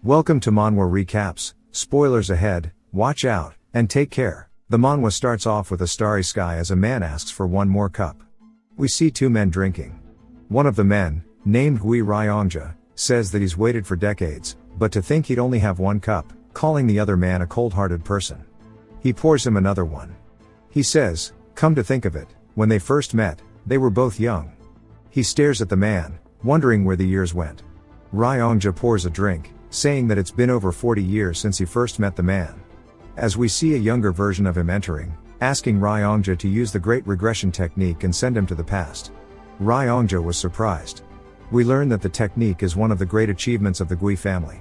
Welcome to Manhwa Recaps, spoilers ahead, watch out, and take care. The manhwa starts off with a starry sky as a man asks for one more cup. We see two men drinking. One of the men, named Hui Ryongja, says that he's waited for decades, but to think he'd only have one cup, calling the other man a cold-hearted person. He pours him another one. He says, come to think of it, when they first met, they were both young. He stares at the man, wondering where the years went. Ryongja pours a drink, saying that it's been over 40 years since he first met the man. As we see a younger version of him entering, asking Ryongja to use the Great Regression technique and send him to the past. Ryongja was surprised. We learn that the technique is one of the great achievements of the Gui family.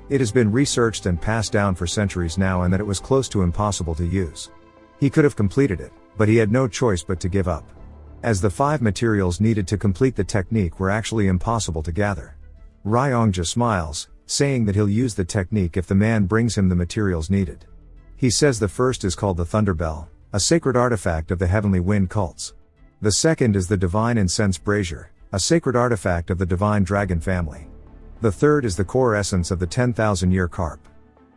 It has been researched and passed down for centuries now, and that it was close to impossible to use. He could have completed it, but he had no choice but to give up, as the 5 materials needed to complete the technique were actually impossible to gather. Ryongja smiles, saying that he'll use the technique if the man brings him the materials needed. He says the first is called the Thunder Bell, a sacred artifact of the Heavenly Wind cults. The second is the Divine Incense Brazier, a sacred artifact of the Divine Dragon family. The third is the core essence of the 10,000-year carp.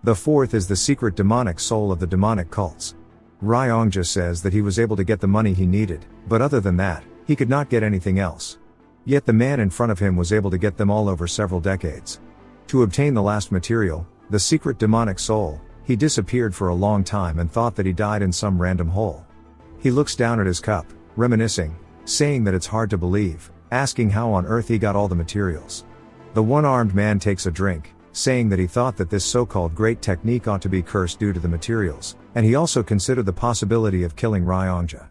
The fourth is the secret demonic soul of the demonic cults. Ryongja says that he was able to get the money he needed, but other than that, he could not get anything else. Yet the man in front of him was able to get them all over several decades. To obtain the last material, the secret demonic soul, he disappeared for a long time and thought that he died in some random hole. He looks down at his cup, reminiscing, saying that it's hard to believe, asking how on earth he got all the materials. The one-armed man takes a drink, saying that he thought that this so-called great technique ought to be cursed due to the materials, and he also considered the possibility of killing Ryongja.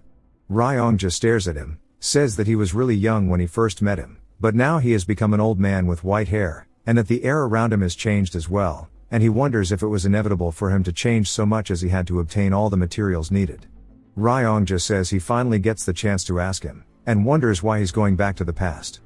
Ryongja stares at him, says that he was really young when he first met him, but now he has become an old man with white hair, and that the air around him has changed as well, and he wonders if it was inevitable for him to change so much as he had to obtain all the materials needed. Ryongja says he finally gets the chance to ask him, and wonders why he's going back to the past.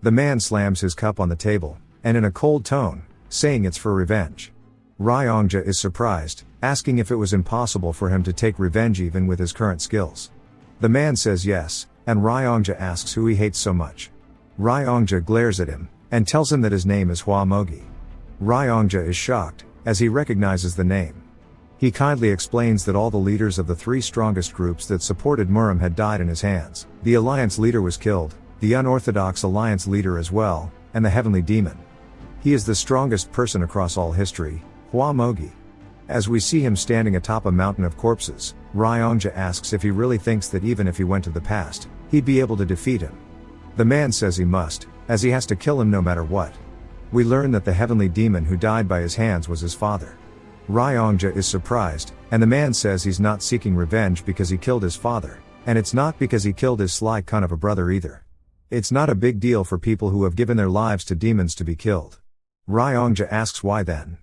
The man slams his cup on the table, and in a cold tone, saying it's for revenge. Ryongja is surprised, asking if it was impossible for him to take revenge even with his current skills. The man says yes, and Ryongja asks who he hates so much. Ryongja glares at him, and tells him that his name is Hua Mogi. Ryongja is shocked, as he recognizes the name. He kindly explains that all the leaders of the 3 strongest groups that supported Muram had died in his hands. The Alliance leader was killed, the Unorthodox Alliance leader as well, and the Heavenly Demon. He is the strongest person across all history, Hua Mogi. As we see him standing atop a mountain of corpses, Ryongja asks if he really thinks that even if he went to the past, he'd be able to defeat him. The man says he must, as he has to kill him no matter what. We learn that the Heavenly Demon who died by his hands was his father. Ryongja is surprised, and the man says he's not seeking revenge because he killed his father, and it's not because he killed his sly cunt of a brother either. It's not a big deal for people who have given their lives to demons to be killed. Ryongja asks why then.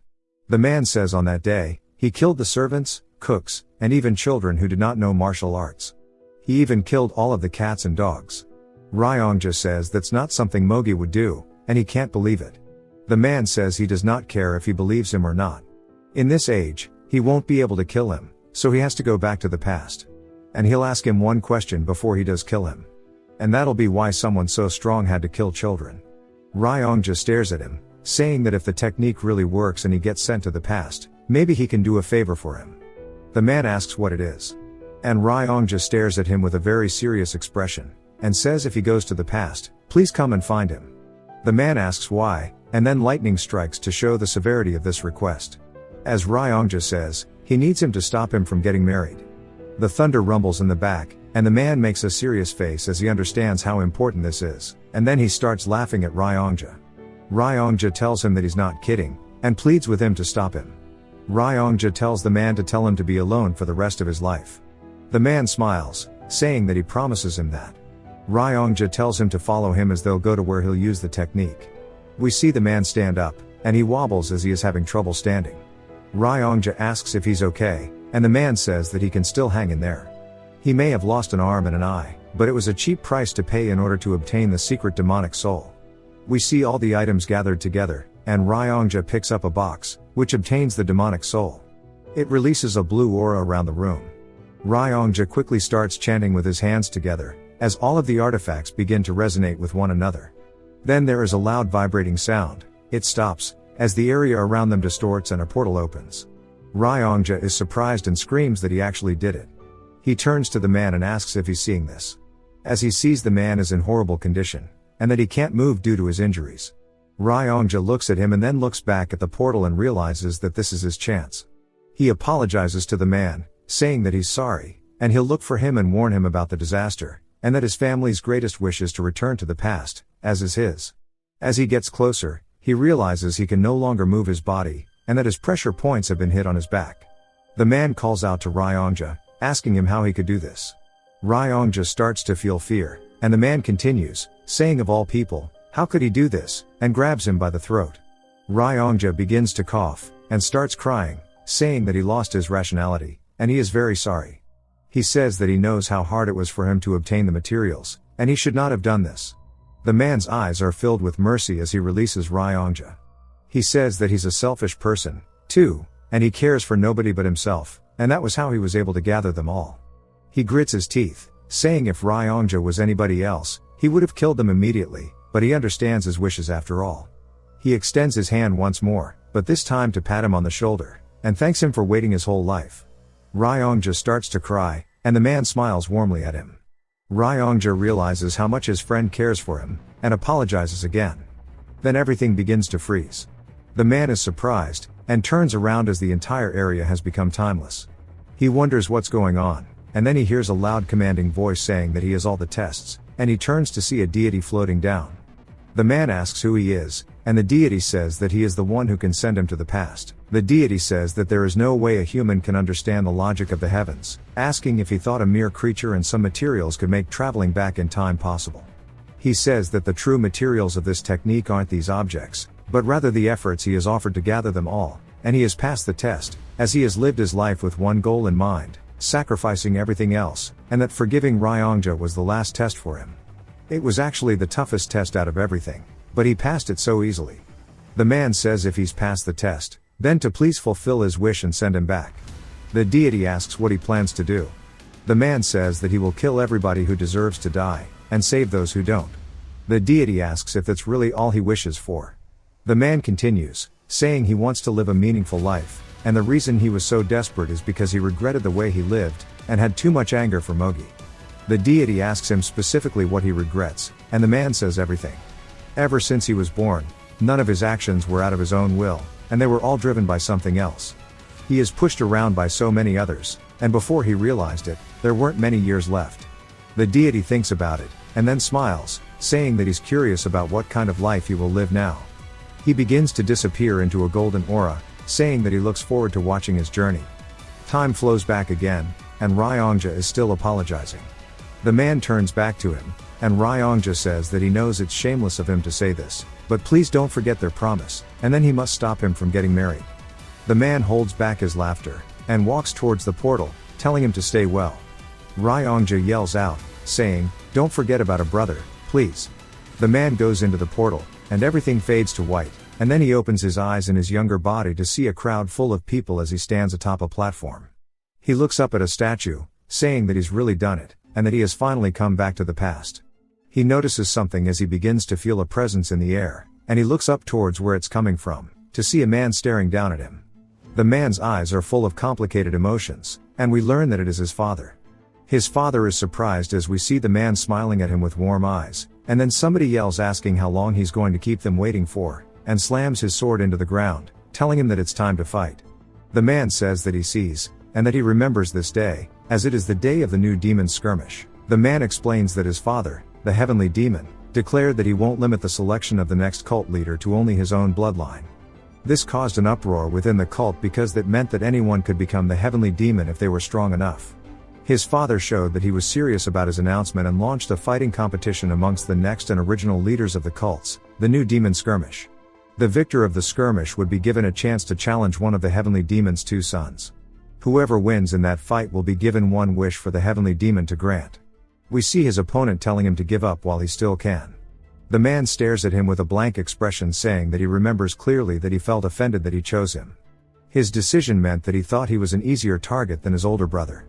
The man says on that day, he killed the servants, cooks, and even children who did not know martial arts. He even killed all of the cats and dogs. Ryongja says that's not something Mogi would do, and he can't believe it. The man says he does not care if he believes him or not. In this age, he won't be able to kill him, so he has to go back to the past. And he'll ask him one question before he does kill him. And that'll be why someone so strong had to kill children. Ryongja stares at him, saying that if the technique really works and he gets sent to the past, maybe he can do a favor for him. The man asks what it is. And Ryongja stares at him with a very serious expression, and says if he goes to the past, please come and find him. The man asks why, and then lightning strikes to show the severity of this request. As Ryongja says, he needs him to stop him from getting married. The thunder rumbles in the back, and the man makes a serious face as he understands how important this is, and then he starts laughing at Ryongja. Ryongja tells him that he's not kidding, and pleads with him to stop him. Ryongja tells the man to tell him to be alone for the rest of his life. The man smiles, saying that he promises him that. Ryongja tells him to follow him as they'll go to where he'll use the technique. We see the man stand up, and he wobbles as he is having trouble standing. Ryongja asks if he's okay, and the man says that he can still hang in there. He may have lost an arm and an eye, but it was a cheap price to pay in order to obtain the secret demonic soul. We see all the items gathered together, and Ryongja picks up a box, which obtains the demonic soul. It releases a blue aura around the room. Ryongja quickly starts chanting with his hands together, as all of the artifacts begin to resonate with one another. Then there is a loud vibrating sound, it stops, as the area around them distorts and a portal opens. Ryongja is surprised and screams that he actually did it. He turns to the man and asks if he's seeing this. As he sees the man is in horrible condition, and that he can't move due to his injuries. Ryongja looks at him and then looks back at the portal and realizes that this is his chance. He apologizes to the man, saying that he's sorry, and he'll look for him and warn him about the disaster, and that his family's greatest wish is to return to the past, as is his. As he gets closer, he realizes he can no longer move his body, and that his pressure points have been hit on his back. The man calls out to Ryongja, asking him how he could do this. Ryongja starts to feel fear, and the man continues, saying of all people, how could he do this, and grabs him by the throat. Ryongja begins to cough, and starts crying, saying that he lost his rationality, and he is very sorry. He says that he knows how hard it was for him to obtain the materials, and he should not have done this. The man's eyes are filled with mercy as he releases Ryongja. He says that he's a selfish person, too, and he cares for nobody but himself, and that was how he was able to gather them all. He grits his teeth, saying if Ryongja was anybody else, he would have killed them immediately, but he understands his wishes after all. He extends his hand once more, but this time to pat him on the shoulder, and thanks him for waiting his whole life. Ryongja starts to cry, and the man smiles warmly at him. Ryongja realizes how much his friend cares for him, and apologizes again. Then everything begins to freeze. The man is surprised, and turns around as the entire area has become timeless. He wonders what's going on, and then he hears a loud commanding voice saying that he has all the tests, and he turns to see a deity floating down. The man asks who he is, and the deity says that he is the one who can send him to the past. The deity says that there is no way a human can understand the logic of the heavens, asking if he thought a mere creature and some materials could make traveling back in time possible. He says that the true materials of this technique aren't these objects, but rather the efforts he has offered to gather them all, and he has passed the test, as he has lived his life with one goal in mind, sacrificing everything else, and that forgiving Ryongja was the last test for him. It was actually the toughest test out of everything, but he passed it so easily. The man says if he's passed the test, then to please fulfill his wish and send him back. The deity asks what he plans to do. The man says that he will kill everybody who deserves to die, and save those who don't. The deity asks if that's really all he wishes for. The man continues, saying he wants to live a meaningful life, and the reason he was so desperate is because he regretted the way he lived, and had too much anger for Mogi. The deity asks him specifically what he regrets, and the man says everything. Ever since he was born, none of his actions were out of his own will, and they were all driven by something else. He is pushed around by so many others, and before he realized it, there weren't many years left. The deity thinks about it, and then smiles, saying that he's curious about what kind of life he will live now. He begins to disappear into a golden aura, saying that he looks forward to watching his journey. Time flows back again, and Ryongja is still apologizing. The man turns back to him, and Ryongja says that he knows it's shameless of him to say this, but please don't forget their promise, and then he must stop him from getting married. The man holds back his laughter, and walks towards the portal, telling him to stay well. Ryongja yells out, saying, don't forget about a brother, please. The man goes into the portal, and everything fades to white, and then he opens his eyes in his younger body to see a crowd full of people as he stands atop a platform. He looks up at a statue, saying that he's really done it, and that he has finally come back to the past. He notices something as he begins to feel a presence in the air, and he looks up towards where it's coming from, to see a man staring down at him. The man's eyes are full of complicated emotions, and we learn that it is his father. His father is surprised as we see the man smiling at him with warm eyes, and then somebody yells asking how long he's going to keep them waiting for, and slams his sword into the ground, telling him that it's time to fight. The man says that he sees, and that he remembers this day, as it is the day of the new demon skirmish. The man explains that his father, the heavenly demon, declared that he won't limit the selection of the next cult leader to only his own bloodline. This caused an uproar within the cult because that meant that anyone could become the heavenly demon if they were strong enough. His father showed that he was serious about his announcement and launched a fighting competition amongst the next and original leaders of the cults, the new demon skirmish. The victor of the skirmish would be given a chance to challenge one of the heavenly demon's two sons. Whoever wins in that fight will be given one wish for the heavenly demon to grant. We see his opponent telling him to give up while he still can. The man stares at him with a blank expression, saying that he remembers clearly that he felt offended that he chose him. His decision meant that he thought he was an easier target than his older brother.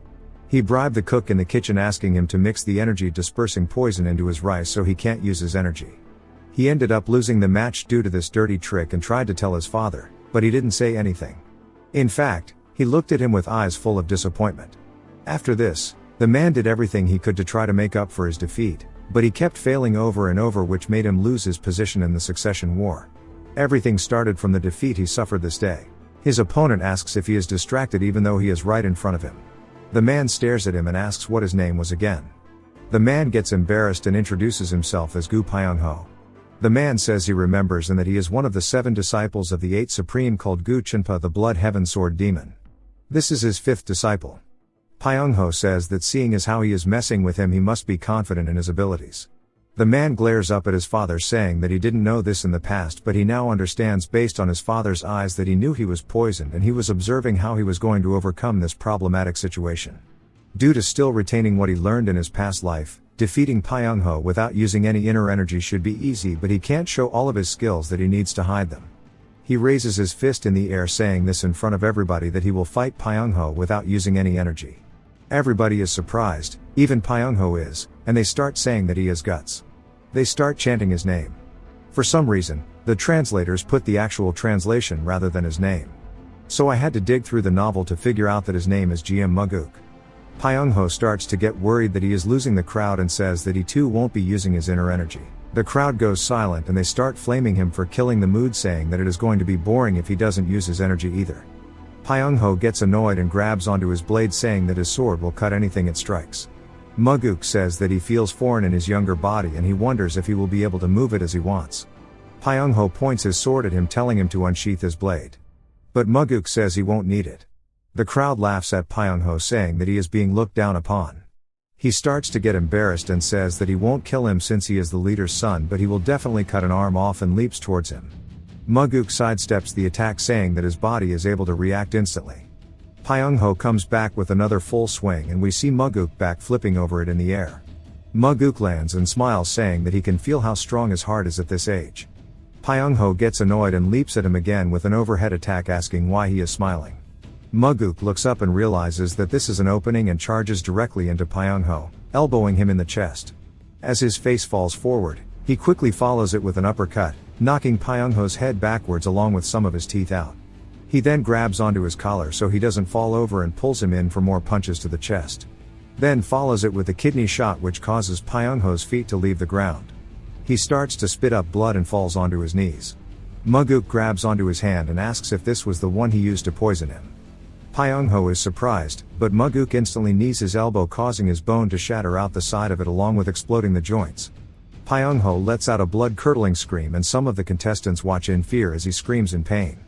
He bribed the cook in the kitchen asking him to mix the energy dispersing poison into his rice so he can't use his energy. He ended up losing the match due to this dirty trick and tried to tell his father, but he didn't say anything. In fact, he looked at him with eyes full of disappointment. After this, the man did everything he could to try to make up for his defeat, but he kept failing over and over, which made him lose his position in the succession war. Everything started from the defeat he suffered this day. His opponent asks if he is distracted even though he is right in front of him. The man stares at him and asks what his name was again. The man gets embarrassed and introduces himself as Gu Pyongho. The man says he remembers and that he is one of the 7 disciples of the 8 supreme called Gu Chenpa, the Blood Heaven Sword Demon. This is his 5th disciple. Pyongho says that seeing as how he is messing with him, he must be confident in his abilities. The man glares up at his father, saying that he didn't know this in the past, but he now understands based on his father's eyes that he knew he was poisoned, and he was observing how he was going to overcome this problematic situation. Due to still retaining what he learned in his past life, defeating Pyongho without using any inner energy should be easy, but he can't show all of his skills, that he needs to hide them. He raises his fist in the air, saying this in front of everybody that he will fight Pyongho without using any energy. Everybody is surprised, even Pyongho is, and they start saying that he has guts. They start chanting his name. For some reason, the translators put the actual translation rather than his name. So I had to dig through the novel to figure out that his name is GM Muguk. Pyongho starts to get worried that he is losing the crowd and says that he too won't be using his inner energy. The crowd goes silent and they start flaming him for killing the mood, saying that it is going to be boring if he doesn't use his energy either. Pyongho gets annoyed and grabs onto his blade, saying that his sword will cut anything it strikes. Muguk says that he feels foreign in his younger body and he wonders if he will be able to move it as he wants. Pyongho points his sword at him, telling him to unsheath his blade. But Muguk says he won't need it. The crowd laughs at Pyongho, saying that he is being looked down upon. He starts to get embarrassed and says that he won't kill him since he is the leader's son, but he will definitely cut an arm off, and leaps towards him. Muguk sidesteps the attack, saying that his body is able to react instantly. Pyongho comes back with another full swing and we see Muguk back flipping over it in the air. Muguk lands and smiles, saying that he can feel how strong his heart is at this age. Pyongho gets annoyed and leaps at him again with an overhead attack, asking why he is smiling. Muguk looks up and realizes that this is an opening and charges directly into Pyongho, elbowing him in the chest. As his face falls forward, he quickly follows it with an uppercut, knocking Pyongho's head backwards along with some of his teeth out. He then grabs onto his collar so he doesn't fall over and pulls him in for more punches to the chest. Then follows it with a kidney shot, which causes Pyongho's feet to leave the ground. He starts to spit up blood and falls onto his knees. Muguk grabs onto his hand and asks if this was the one he used to poison him. Pyongho is surprised, but Muguk instantly knees his elbow, causing his bone to shatter out the side of it along with exploding the joints. Pyongho lets out a blood-curdling scream and some of the contestants watch in fear as he screams in pain.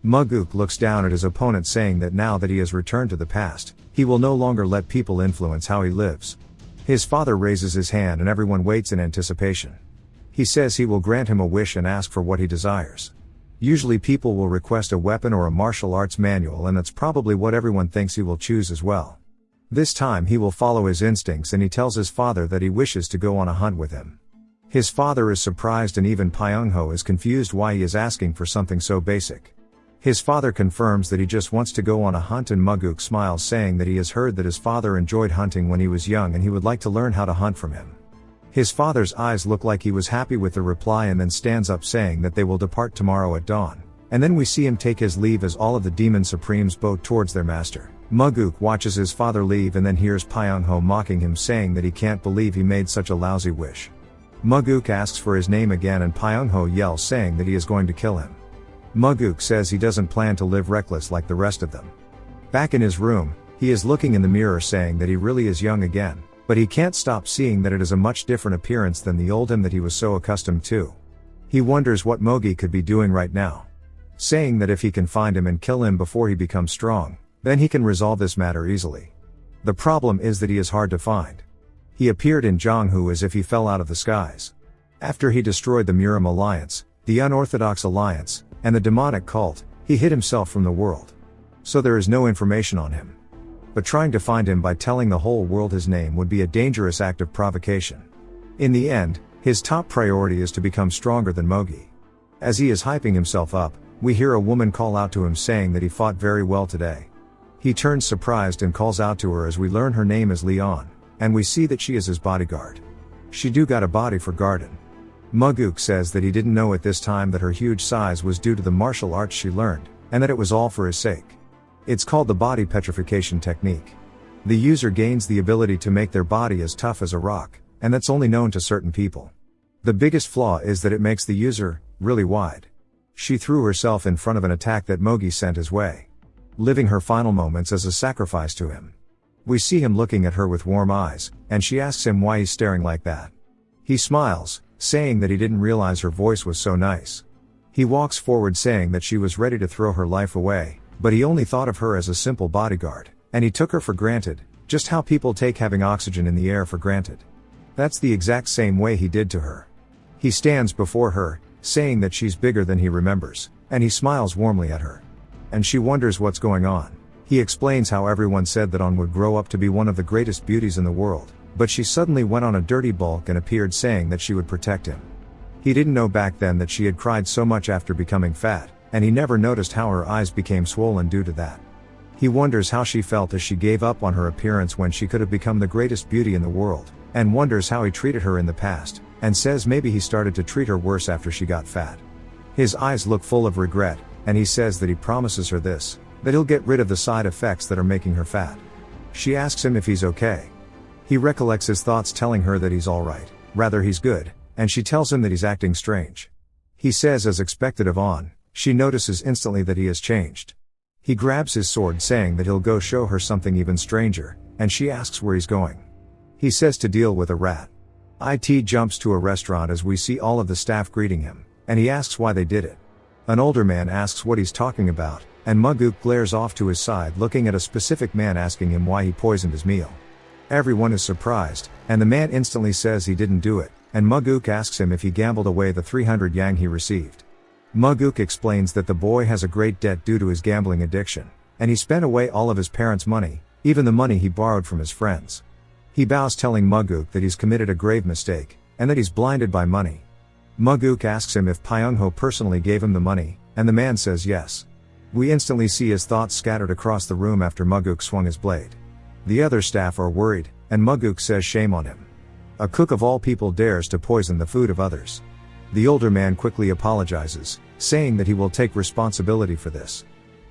Muguk looks down at his opponent, saying that now that he has returned to the past, he will no longer let people influence how he lives. His father raises his hand and everyone waits in anticipation. He says he will grant him a wish and ask for what he desires. Usually people will request a weapon or a martial arts manual, and that's probably what everyone thinks he will choose as well. This time he will follow his instincts and he tells his father that he wishes to go on a hunt with him. His father is surprised and even Pyongho is confused why he is asking for something so basic. His father confirms that he just wants to go on a hunt, and Muguk smiles, saying that he has heard that his father enjoyed hunting when he was young and he would like to learn how to hunt from him. His father's eyes look like he was happy with the reply and then stands up, saying that they will depart tomorrow at dawn. And then we see him take his leave as all of the Demon Supremes boat towards their master. Muguk watches his father leave and then hears Pyongho mocking him, saying that he can't believe he made such a lousy wish. Muguk asks for his name again and Pyongho yells, saying that he is going to kill him. Muguk says he doesn't plan to live reckless like the rest of them. Back in his room, he is looking in the mirror, saying that he really is young again, but he can't stop seeing that it is a much different appearance than the old him that he was so accustomed to. He wonders what Mogi could be doing right now. Saying that if he can find him and kill him before he becomes strong, then he can resolve this matter easily. The problem is that he is hard to find. He appeared in Zhonghu as if he fell out of the skies. After he destroyed the Murim Alliance, the Unorthodox Alliance, and the demonic cult, he hid himself from the world. So there is no information on him. But trying to find him by telling the whole world his name would be a dangerous act of provocation. In the end, his top priority is to become stronger than Mogi. As he is hyping himself up, we hear a woman call out to him, saying that he fought very well today. He turns surprised and calls out to her as we learn her name is Leon, and we see that she is his bodyguard. She do got a body for garden. Muguk says that he didn't know at this time that her huge size was due to the martial arts she learned, and that it was all for his sake. It's called the body petrification technique. The user gains the ability to make their body as tough as a rock, and that's only known to certain people. The biggest flaw is that it makes the user really wide. She threw herself in front of an attack that Mogi sent his way, living her final moments as a sacrifice to him. We see him looking at her with warm eyes, and she asks him why he's staring like that. He smiles, saying that he didn't realize her voice was so nice. He walks forward saying that she was ready to throw her life away, but he only thought of her as a simple bodyguard, and he took her for granted, just how people take having oxygen in the air for granted. That's the exact same way he did to her. He stands before her, saying that she's bigger than he remembers, and he smiles warmly at her. And she wonders what's going on. He explains how everyone said that On would grow up to be one of the greatest beauties in the world, but she suddenly went on a dirty bulk and appeared saying that she would protect him. He didn't know back then that she had cried so much after becoming fat, and he never noticed how her eyes became swollen due to that. He wonders how she felt as she gave up on her appearance when she could have become the greatest beauty in the world, and wonders how he treated her in the past, and says maybe he started to treat her worse after she got fat. His eyes look full of regret, and he says that he promises her this, that he'll get rid of the side effects that are making her fat. She asks him if he's okay. He recollects his thoughts telling her that he's alright, rather he's good, and she tells him that he's acting strange. He says as expected of On, she notices instantly that he has changed. He grabs his sword saying that he'll go show her something even stranger, and she asks where he's going. He says to deal with a rat. It jumps to a restaurant as we see all of the staff greeting him, and he asks why they did it. An older man asks what he's talking about, and Muguk glares off to his side looking at a specific man asking him why he poisoned his meal. Everyone is surprised, and the man instantly says he didn't do it, and Muguk asks him if he gambled away the 300 yang he received. Muguk explains that the boy has a great debt due to his gambling addiction, and he spent away all of his parents' money, even the money he borrowed from his friends. He bows telling Muguk that he's committed a grave mistake, and that he's blinded by money. Muguk asks him if Pyungho personally gave him the money, and the man says yes. We instantly see his thoughts scattered across the room after Muguk swung his blade. The other staff are worried, and Muguk says shame on him. A cook of all people dares to poison the food of others. The older man quickly apologizes, saying that he will take responsibility for this.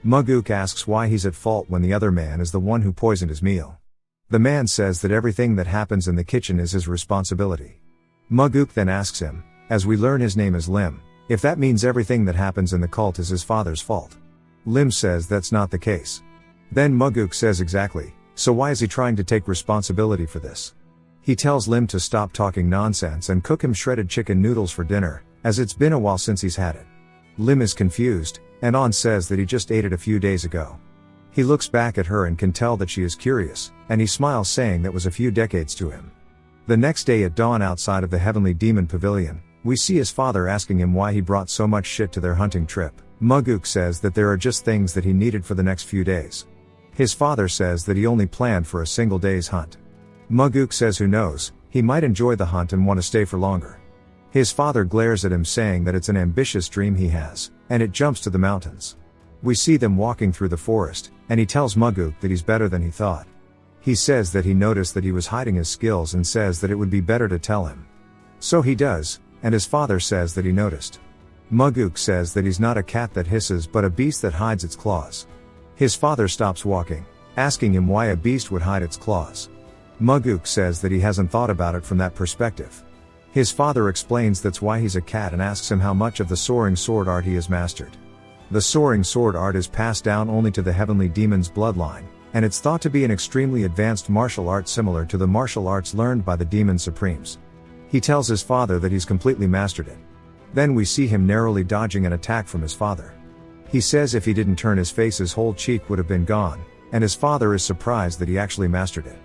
Muguk asks why he's at fault when the other man is the one who poisoned his meal. The man says that everything that happens in the kitchen is his responsibility. Muguk then asks him, as we learn his name is Lim, if that means everything that happens in the cult is his father's fault. Lim says that's not the case. Then Muguk says exactly, so why is he trying to take responsibility for this? He tells Lim to stop talking nonsense and cook him shredded chicken noodles for dinner, as it's been a while since he's had it. Lim is confused, and On says that he just ate it a few days ago. He looks back at her and can tell that she is curious, and he smiles saying that was a few decades to him. The next day at dawn outside of the Heavenly Demon Pavilion, we see his father asking him why he brought so much shit to their hunting trip. Muguk says that there are just things that he needed for the next few days. His father says that he only planned for a single day's hunt. Muguk says who knows, he might enjoy the hunt and want to stay for longer. His father glares at him saying that it's an ambitious dream he has, and it jumps to the mountains. We see them walking through the forest, and he tells Muguk that he's better than he thought. He says that he noticed that he was hiding his skills and says that it would be better to tell him. So he does, and his father says that he noticed. Muguk says that he's not a cat that hisses but a beast that hides its claws. His father stops walking, asking him why a beast would hide its claws. Muguk says that he hasn't thought about it from that perspective. His father explains that's why he's a cat and asks him how much of the soaring sword art he has mastered. The soaring sword art is passed down only to the heavenly demon's bloodline, and it's thought to be an extremely advanced martial art similar to the martial arts learned by the demon supremes. He tells his father that he's completely mastered it. Then we see him narrowly dodging an attack from his father. He says if he didn't turn his face his whole cheek would have been gone, and his father is surprised that he actually mastered it.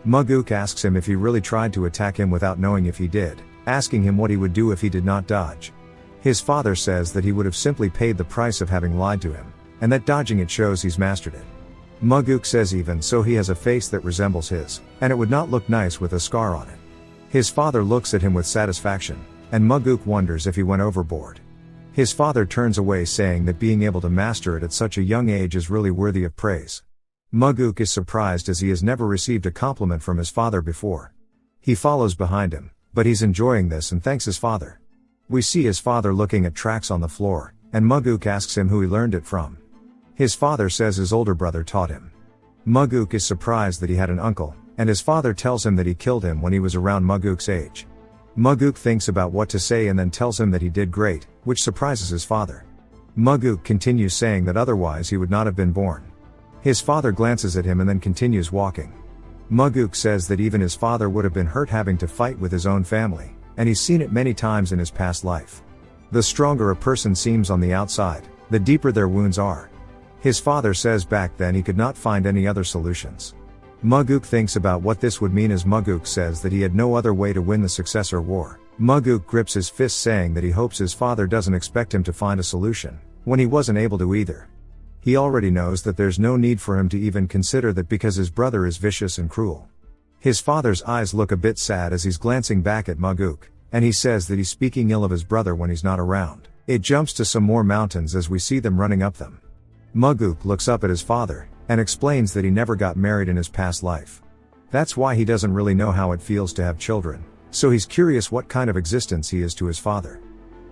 Muguk asks him if he really tried to attack him without knowing if he did, asking him what he would do if he did not dodge. His father says that he would have simply paid the price of having lied to him, and that dodging it shows he's mastered it. Muguk says even so he has a face that resembles his, and it would not look nice with a scar on it. His father looks at him with satisfaction, and Muguk wonders if he went overboard. His father turns away saying that being able to master it at such a young age is really worthy of praise. Muguk is surprised as he has never received a compliment from his father before. He follows behind him, but he's enjoying this and thanks his father. We see his father looking at tracks on the floor, and Muguk asks him who he learned it from. His father says his older brother taught him. Muguk is surprised that he had an uncle, and his father tells him that he killed him when he was around Muguk's age. Muguk thinks about what to say and then tells him that he did great, which surprises his father. Muguk continues saying that otherwise he would not have been born. His father glances at him and then continues walking. Muguk says that even his father would have been hurt having to fight with his own family, and he's seen it many times in his past life. The stronger a person seems on the outside, the deeper their wounds are. His father says back then he could not find any other solutions. Muguk thinks about what this would mean as Muguk says that he had no other way to win the successor war. Muguk grips his fist saying that he hopes his father doesn't expect him to find a solution, when he wasn't able to either. He already knows that there's no need for him to even consider that because his brother is vicious and cruel. His father's eyes look a bit sad as he's glancing back at Muguk, and he says that he's speaking ill of his brother when he's not around. It jumps to some more mountains as we see them running up them. Muguk looks up at his father, and explains that he never got married in his past life. That's why he doesn't really know how it feels to have children, so he's curious what kind of existence he is to his father.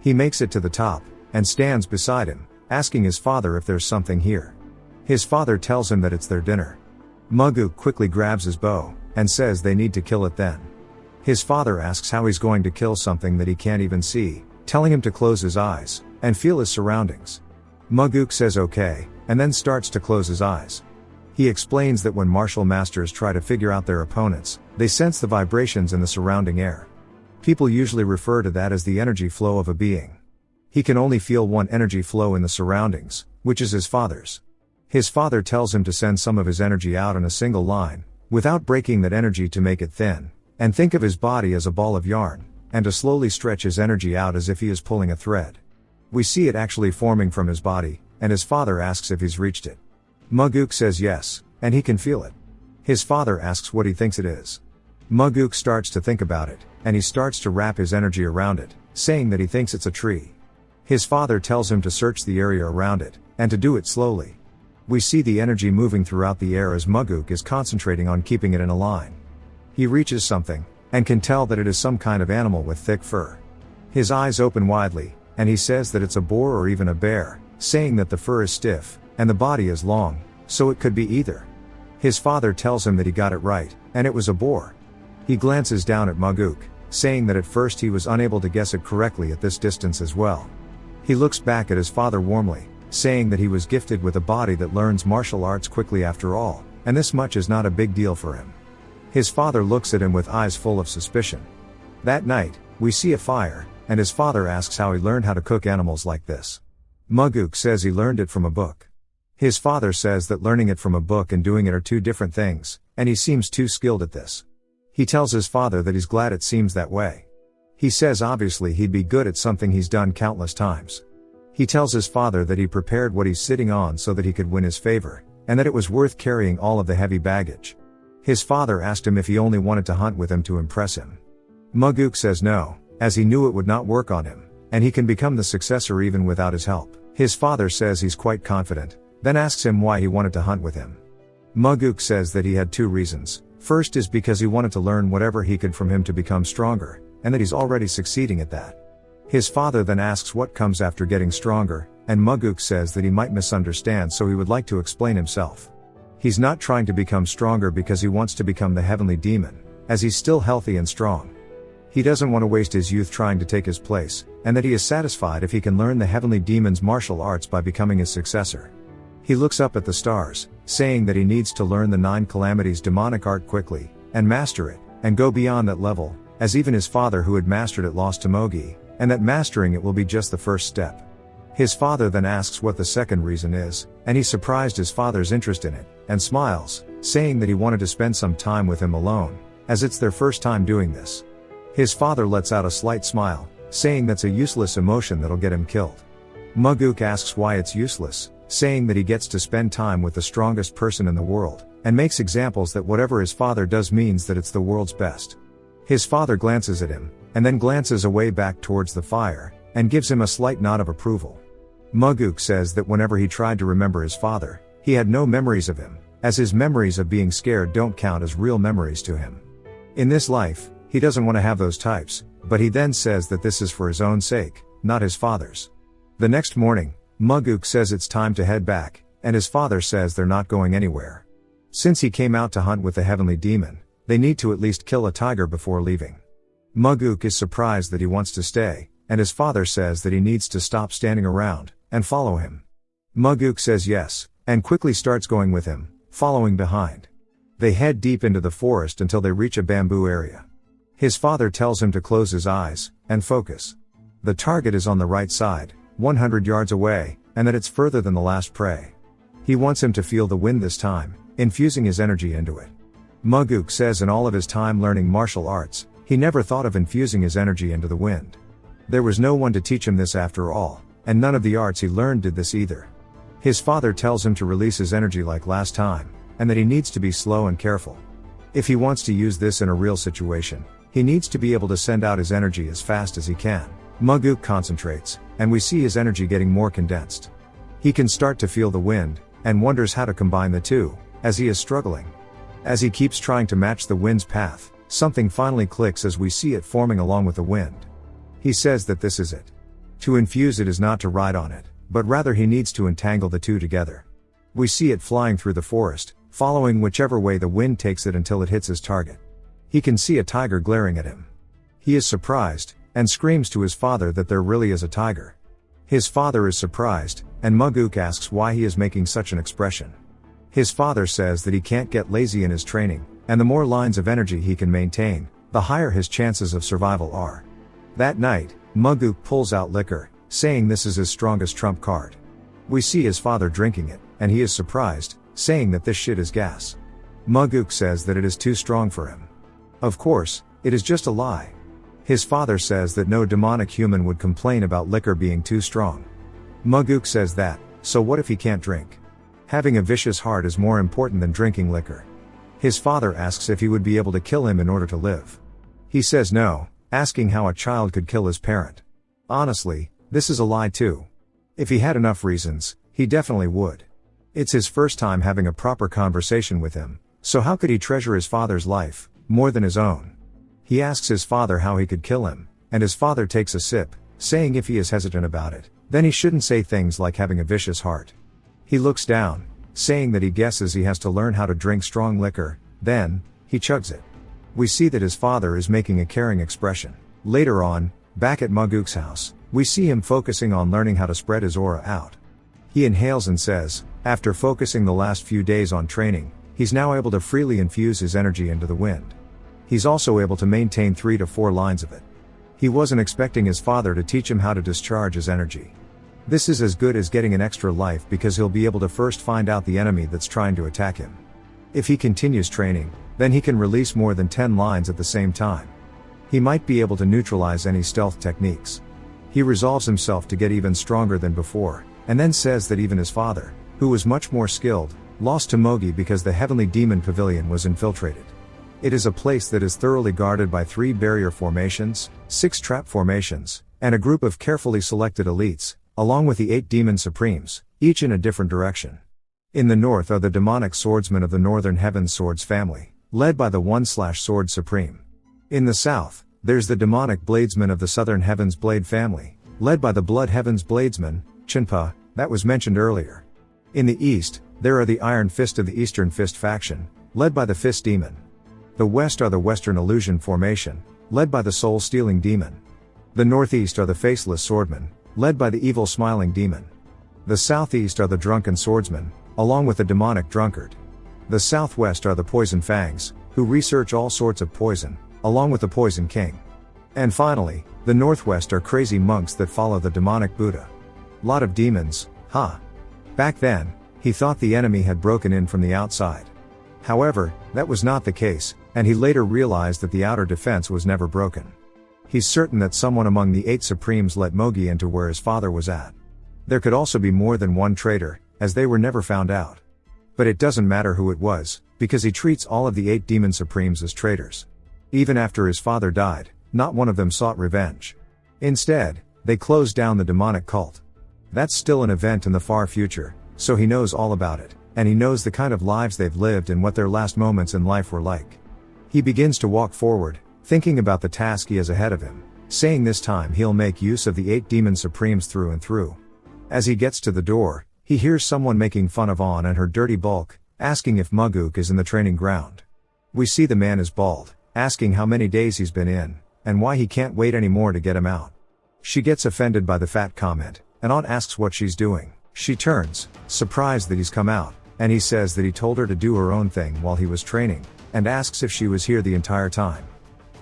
He makes it to the top, and stands beside him, asking his father if there's something here. His father tells him that it's their dinner. Muguk quickly grabs his bow, and says they need to kill it then. His father asks how he's going to kill something that he can't even see, telling him to close his eyes, and feel his surroundings. Muguk says okay, and then starts to close his eyes. He explains that when martial masters try to figure out their opponents, they sense the vibrations in the surrounding air. People usually refer to that as the energy flow of a being. He can only feel one energy flow in the surroundings, which is his father's. His father tells him to send some of his energy out in a single line, without breaking that energy to make it thin, and think of his body as a ball of yarn, and to slowly stretch his energy out as if he is pulling a thread. We see it actually forming from his body, and his father asks if he's reached it. Muguk says yes, and he can feel it. His father asks what he thinks it is. Muguk starts to think about it, and he starts to wrap his energy around it, saying that he thinks it's a tree. His father tells him to search the area around it, and to do it slowly. We see the energy moving throughout the air as Muguk is concentrating on keeping it in a line. He reaches something, and can tell that it is some kind of animal with thick fur. His eyes open widely, and he says that it's a boar or even a bear, saying that the fur is stiff, and the body is long, so it could be either. His father tells him that he got it right, and it was a boar. He glances down at Muguk, saying that at first he was unable to guess it correctly at this distance as well. He looks back at his father warmly, saying that he was gifted with a body that learns martial arts quickly after all, and this much is not a big deal for him. His father looks at him with eyes full of suspicion. That night, we see a fire, and his father asks how he learned how to cook animals like this. Muguk says he learned it from a book. His father says that learning it from a book and doing it are two different things, and he seems too skilled at this. He tells his father that he's glad it seems that way. He says obviously he'd be good at something he's done countless times. He tells his father that he prepared what he's sitting on so that he could win his favor, and that it was worth carrying all of the heavy baggage. His father asked him if he only wanted to hunt with him to impress him. Muguk says no, as he knew it would not work on him, and he can become the successor even without his help. His father says he's quite confident, then asks him why he wanted to hunt with him. Muguk says that he had two reasons. First is because he wanted to learn whatever he could from him to become stronger, and that he's already succeeding at that. His father then asks what comes after getting stronger, and Muguk says that he might misunderstand, so he would like to explain himself. He's not trying to become stronger because he wants to become the heavenly demon, as he's still healthy and strong. He doesn't want to waste his youth trying to take his place, and that he is satisfied if he can learn the heavenly demon's martial arts by becoming his successor. He looks up at the stars, saying that he needs to learn the 9 calamities demonic art quickly, and master it, and go beyond that level, as even his father who had mastered it lost to Mogi, and that mastering it will be just the first step. His father then asks what the second reason is, and he's surprised his father's interest in it, and smiles, saying that he wanted to spend some time with him alone, as it's their first time doing this. His father lets out a slight smile, saying that's a useless emotion that'll get him killed. Muguk asks why it's useless, saying that he gets to spend time with the strongest person in the world, and makes examples that whatever his father does means that it's the world's best. His father glances at him, and then glances away back towards the fire, and gives him a slight nod of approval. Muguk says that whenever he tried to remember his father, he had no memories of him, as his memories of being scared don't count as real memories to him. In this life, he doesn't want to have those types, but he then says that this is for his own sake, not his father's. The next morning, Muguk says it's time to head back, and his father says they're not going anywhere. Since he came out to hunt with the heavenly demon, they need to at least kill a tiger before leaving. Muguk is surprised that he wants to stay, and his father says that he needs to stop standing around and follow him. Muguk says yes, and quickly starts going with him, following behind. They head deep into the forest until they reach a bamboo area. His father tells him to close his eyes and focus. The target is on the right side, 100 yards away, and that it's further than the last prey. He wants him to feel the wind this time, infusing his energy into it. Muguk says in all of his time learning martial arts, he never thought of infusing his energy into the wind. There was no one to teach him this after all, and none of the arts he learned did this either. His father tells him to release his energy like last time, and that he needs to be slow and careful. If he wants to use this in a real situation, he needs to be able to send out his energy as fast as he can. Muguk concentrates, and we see his energy getting more condensed. He can start to feel the wind, and wonders how to combine the two, as he is struggling. As he keeps trying to match the wind's path, something finally clicks as we see it forming along with the wind. He says that this is it. To infuse it is not to ride on it, but rather he needs to entangle the two together. We see it flying through the forest, following whichever way the wind takes it until it hits his target. He can see a tiger glaring at him. He is surprised, and screams to his father that there really is a tiger. His father is surprised, and Muguk asks why he is making such an expression. His father says that he can't get lazy in his training, and the more lines of energy he can maintain, the higher his chances of survival are. That night, Muguk pulls out liquor, saying this is his strongest trump card. We see his father drinking it, and he is surprised, saying that this shit is gas. Muguk says that it is too strong for him. Of course, it is just a lie. His father says that no demonic human would complain about liquor being too strong. Muguk says that, so what if he can't drink? Having a vicious heart is more important than drinking liquor. His father asks if he would be able to kill him in order to live. He says no, asking how a child could kill his parent. Honestly, this is a lie too. If he had enough reasons, he definitely would. It's his first time having a proper conversation with him, so how could he treasure his father's life more than his own? He asks his father how he could kill him, and his father takes a sip, saying if he is hesitant about it, then he shouldn't say things like having a vicious heart. He looks down, saying that he guesses he has to learn how to drink strong liquor, then, he chugs it. We see that his father is making a caring expression. Later on, back at Muguk's house, we see him focusing on learning how to spread his aura out. He inhales and says, after focusing the last few days on training, he's now able to freely infuse his energy into the wind. He's also able to maintain 3 to 4 lines of it. He wasn't expecting his father to teach him how to discharge his energy. This is as good as getting an extra life because he'll be able to first find out the enemy that's trying to attack him. If he continues training, then he can release more than 10 lines at the same time. He might be able to neutralize any stealth techniques. He resolves himself to get even stronger than before, and then says that even his father, who was much more skilled, lost to Mogi because the heavenly demon pavilion was infiltrated. It is a place that is thoroughly guarded by 3 barrier formations, 6 trap formations, and a group of carefully selected elites, along with the 8 demon supremes, each in a different direction. In the north are the demonic swordsmen of the Northern Heavens Swords family, led by the 1/Sword Supreme. In the south, there's the demonic bladesmen of the Southern Heavens Blade family, led by the Blood Heavens Bladesman, Chinpa, that was mentioned earlier. In the east, there are the Iron Fist of the Eastern Fist faction, led by the Fist Demon. The west are the Western Illusion formation, led by the Soul Stealing Demon. The northeast are the Faceless Swordmen, led by the Evil Smiling Demon. The southeast are the Drunken Swordsmen, along with the Demonic Drunkard. The southwest are the Poison Fangs, who research all sorts of poison, along with the Poison King. And finally, the northwest are crazy monks that follow the demonic Buddha. Lot of demons, huh? Back then, he thought the enemy had broken in from the outside. However, that was not the case, and he later realized that the outer defense was never broken. He's certain that someone among the 8 Supremes let Mogi into where his father was at. There could also be more than one traitor, as they were never found out. But it doesn't matter who it was, because he treats all of the 8 Demon Supremes as traitors. Even after his father died, not one of them sought revenge. Instead, they closed down the demonic cult. That's still an event in the far future, so he knows all about it, and he knows the kind of lives they've lived and what their last moments in life were like. He begins to walk forward, thinking about the task he has ahead of him, saying this time he'll make use of the 8 demon supremes through and through. As he gets to the door, he hears someone making fun of On and her dirty bulk, asking if Muguk is in the training ground. We see the man is bald, asking how many days he's been in, and why he can't wait anymore to get him out. She gets offended by the fat comment, and On asks what she's doing. She turns, surprised that he's come out, and he says that he told her to do her own thing while he was training, and asks if she was here the entire time.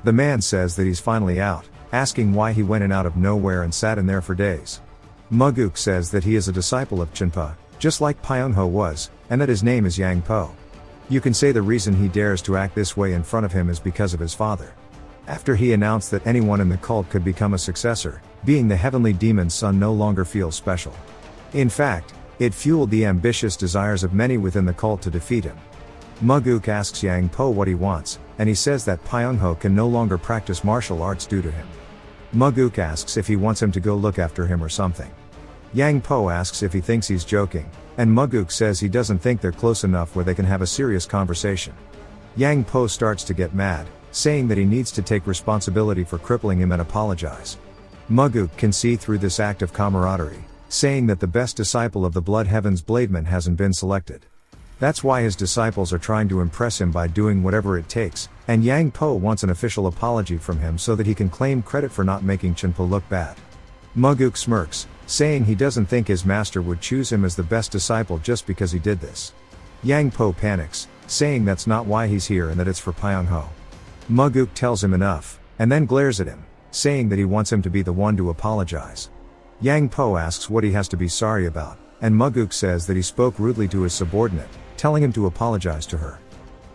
The man says that he's finally out, asking why he went in out of nowhere and sat in there for days. Muguk says that he is a disciple of Chinpa, just like Pyungho was, and that his name is Yang Po. You can say the reason he dares to act this way in front of him is because of his father. After he announced that anyone in the cult could become a successor, being the heavenly demon's son no longer feels special. In fact, it fueled the ambitious desires of many within the cult to defeat him. Muguk asks Yang Po what he wants, and he says that Pyungho can no longer practice martial arts due to him. Muguk asks if he wants him to go look after him or something. Yang Po asks if he thinks he's joking, and Muguk says he doesn't think they're close enough where they can have a serious conversation. Yang Po starts to get mad, saying that he needs to take responsibility for crippling him and apologize. Muguk can see through this act of camaraderie, saying that the best disciple of the Blood Heaven's Blademan hasn't been selected. That's why his disciples are trying to impress him by doing whatever it takes, and Yang Po wants an official apology from him so that he can claim credit for not making Chinpa look bad. Muguk smirks, saying he doesn't think his master would choose him as the best disciple just because he did this. Yang Po panics, saying that's not why he's here and that it's for Pyungho. Muguk tells him enough, and then glares at him, saying that he wants him to be the one to apologize. Yang Po asks what he has to be sorry about, and Muguk says that he spoke rudely to his subordinate, telling him to apologize to her.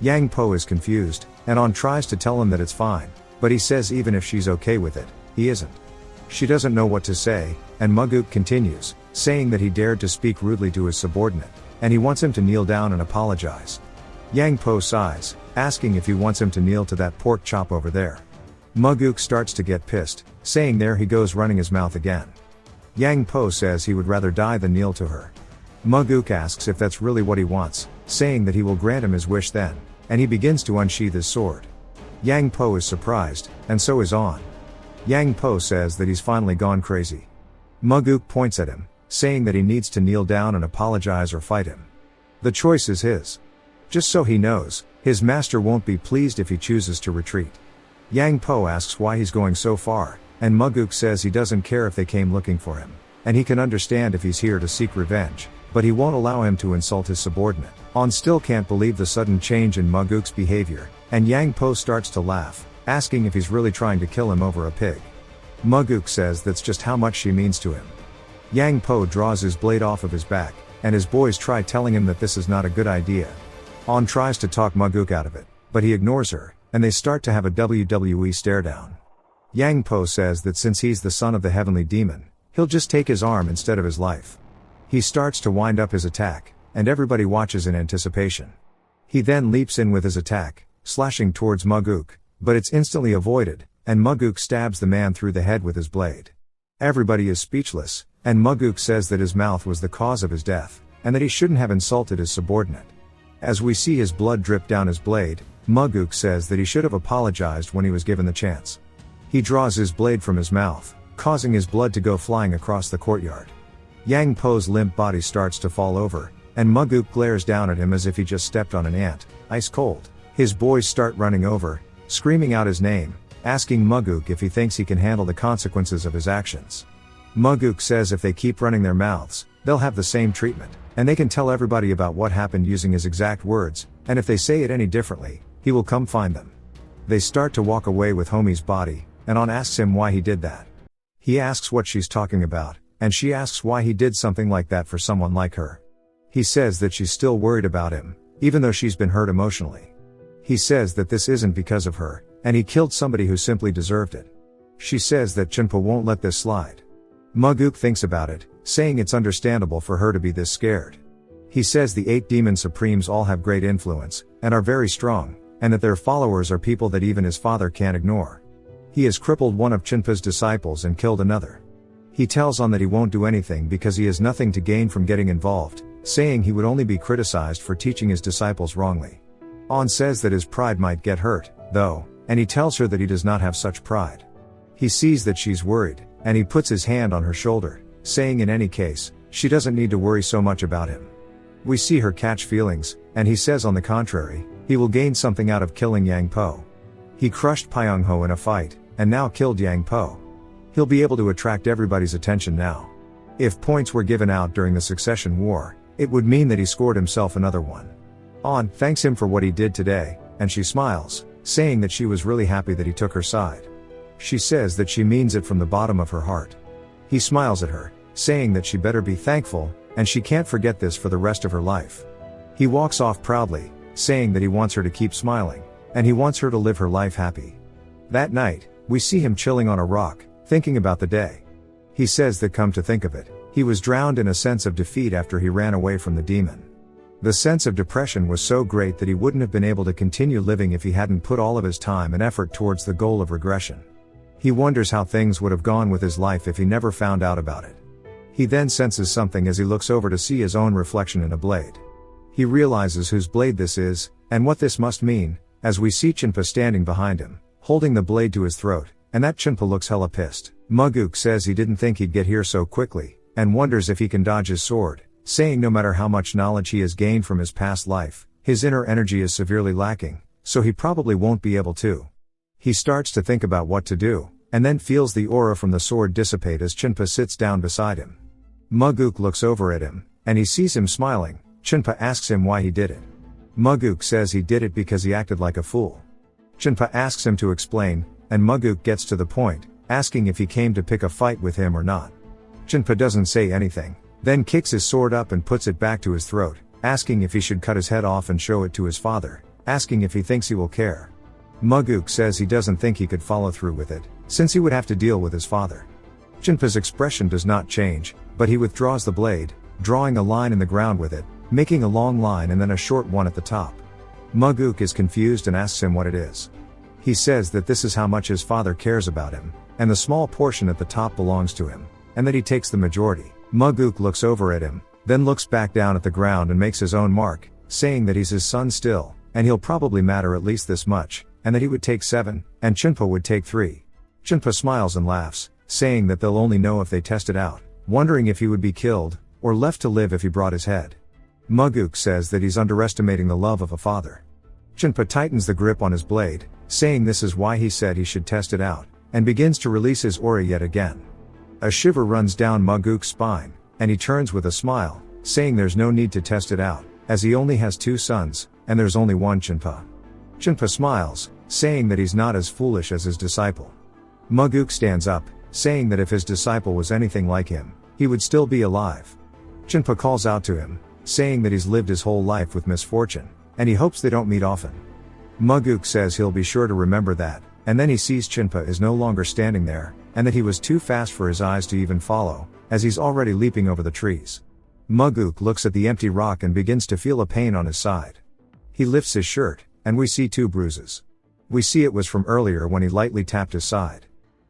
Yang Po is confused, and On tries to tell him that it's fine, but he says even if she's okay with it, he isn't. She doesn't know what to say, and Muguk continues, saying that he dared to speak rudely to his subordinate, and he wants him to kneel down and apologize. Yang Po sighs, asking if he wants him to kneel to that pork chop over there. Muguk starts to get pissed, saying there he goes running his mouth again. Yang Po says he would rather die than kneel to her. Muguk asks if that's really what he wants, saying that he will grant him his wish then, and he begins to unsheath his sword. Yang Po is surprised, and so is On. Yang Po says that he's finally gone crazy. Muguk points at him, saying that he needs to kneel down and apologize or fight him. The choice is his. Just so he knows, his master won't be pleased if he chooses to retreat. Yang Po asks why he's going so far, and Muguk says he doesn't care if they came looking for him, and he can understand if he's here to seek revenge, but he won't allow him to insult his subordinate. On still can't believe the sudden change in Muguk's behavior, and Yang Po starts to laugh, asking if he's really trying to kill him over a pig. Muguk says that's just how much she means to him. Yang Po draws his blade off of his back, and his boys try telling him that this is not a good idea. On tries to talk Muguk out of it, but he ignores her, and they start to have a WWE stare down. Yang Po says that since he's the son of the heavenly demon, he'll just take his arm instead of his life. He starts to wind up his attack, and everybody watches in anticipation. He then leaps in with his attack, slashing towards Muguk, but it's instantly avoided, and Muguk stabs the man through the head with his blade. Everybody is speechless, and Muguk says that his mouth was the cause of his death, and that he shouldn't have insulted his subordinate. As we see his blood drip down his blade, Muguk says that he should have apologized when he was given the chance. He draws his blade from his mouth, causing his blood to go flying across the courtyard. Yang Po's limp body starts to fall over, and Muguk glares down at him as if he just stepped on an ant, ice cold. His boys start running over, screaming out his name, asking Muguk if he thinks he can handle the consequences of his actions. Muguk says if they keep running their mouths, they'll have the same treatment, and they can tell everybody about what happened using his exact words, and if they say it any differently, he will come find them. They start to walk away with Homie's body, and On asks him why he did that. He asks what she's talking about, and she asks why he did something like that for someone like her. He says that she's still worried about him, even though she's been hurt emotionally. He says that this isn't because of her, and he killed somebody who simply deserved it. She says that Chinpa won't let this slide. Muguk thinks about it, saying it's understandable for her to be this scared. He says the 8 demon supremes all have great influence, and are very strong, and that their followers are people that even his father can't ignore. He has crippled one of Chinpa's disciples and killed another. He tells On that he won't do anything because he has nothing to gain from getting involved, saying he would only be criticized for teaching his disciples wrongly. On says that his pride might get hurt, though, and he tells her that he does not have such pride. He sees that she's worried, and he puts his hand on her shoulder, saying in any case, she doesn't need to worry so much about him. We see her catch feelings, and he says on the contrary, he will gain something out of killing Yang Po. He crushed Pyong-ho in a fight, and now killed Yang Po. He'll be able to attract everybody's attention now. If points were given out during the succession war, it would mean that he scored himself another one. An thanks him for what he did today, and she smiles, saying that she was really happy that he took her side. She says that she means it from the bottom of her heart. He smiles at her, saying that she better be thankful, and she can't forget this for the rest of her life. He walks off proudly, saying that he wants her to keep smiling, and he wants her to live her life happy. That night, we see him chilling on a rock, thinking about the day. He says that come to think of it, he was drowned in a sense of defeat after he ran away from the demon. The sense of depression was so great that he wouldn't have been able to continue living if he hadn't put all of his time and effort towards the goal of regression. He wonders how things would have gone with his life if he never found out about it. He then senses something as he looks over to see his own reflection in a blade. He realizes whose blade this is, and what this must mean, as we see Chinpa standing behind him, holding the blade to his throat, and that Chinpa looks hella pissed. Muguk says he didn't think he'd get here so quickly, and wonders if he can dodge his sword, saying no matter how much knowledge he has gained from his past life, his inner energy is severely lacking, so he probably won't be able to. He starts to think about what to do, and then feels the aura from the sword dissipate as Chinpa sits down beside him. Muguk looks over at him, and he sees him smiling. Chinpa asks him why he did it. Muguk says he did it because he acted like a fool. Chinpa asks him to explain, and Muguk gets to the point, asking if he came to pick a fight with him or not. Chinpa doesn't say anything, then kicks his sword up and puts it back to his throat, asking if he should cut his head off and show it to his father, asking if he thinks he will care. Muguk says he doesn't think he could follow through with it, since he would have to deal with his father. Chinpa's expression does not change, but he withdraws the blade, drawing a line in the ground with it, making a long line and then a short one at the top. Muguk is confused and asks him what it is. He says that this is how much his father cares about him, and the small portion at the top belongs to him, and that he takes the majority. Muguk looks over at him, then looks back down at the ground and makes his own mark, saying that he's his son still, and he'll probably matter at least this much, and that he would take 7, and Chinpa would take 3. Chinpa smiles and laughs, saying that they'll only know if they test it out, wondering if he would be killed, or left to live if he brought his head. Muguk says that he's underestimating the love of a father. Chinpa tightens the grip on his blade, saying this is why he said he should test it out, and begins to release his aura yet again. A shiver runs down Muguk's spine, and he turns with a smile, saying there's no need to test it out, as he only has 2 sons, and there's only one Chinpa. Chinpa smiles, saying that he's not as foolish as his disciple. Muguk stands up, saying that if his disciple was anything like him, he would still be alive. Chinpa calls out to him, saying that he's lived his whole life with misfortune, and he hopes they don't meet often. Muguk says he'll be sure to remember that, and then he sees Chinpa is no longer standing there, and that he was too fast for his eyes to even follow, as he's already leaping over the trees. Muguk looks at the empty rock and begins to feel a pain on his side. He lifts his shirt, and we see 2 bruises. We see it was from earlier when he lightly tapped his side.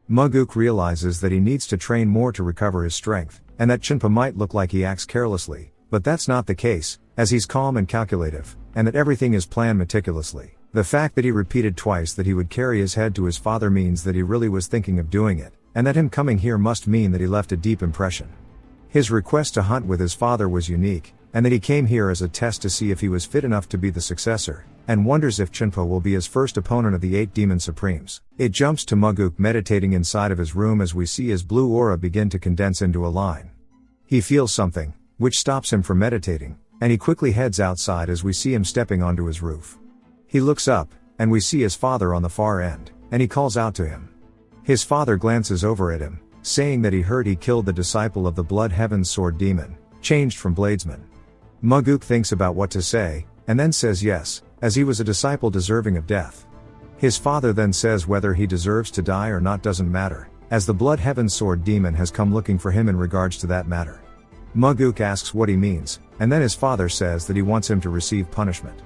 Muguk realizes that he needs to train more to recover his strength, and that Chinpa might look like he acts carelessly, but that's not the case, as he's calm and calculative, and that everything is planned meticulously. The fact that he repeated twice that he would carry his head to his father means that he really was thinking of doing it, and that him coming here must mean that he left a deep impression. His request to hunt with his father was unique, and that he came here as a test to see if he was fit enough to be the successor, and wonders if Chinpa will be his first opponent of the 8 demon supremes. It jumps to Muguk meditating inside of his room as we see his blue aura begin to condense into a line. He feels something, which stops him from meditating, and he quickly heads outside as we see him stepping onto his roof. He looks up, and we see his father on the far end, and he calls out to him. His father glances over at him, saying that he heard he killed the disciple of the Blood Heaven's sword demon, changed from bladesman. Muguk thinks about what to say, and then says yes, as he was a disciple deserving of death. His father then says whether he deserves to die or not doesn't matter, as the Blood Heaven's sword demon has come looking for him in regards to that matter. Muguk asks what he means, and then his father says that he wants him to receive punishment.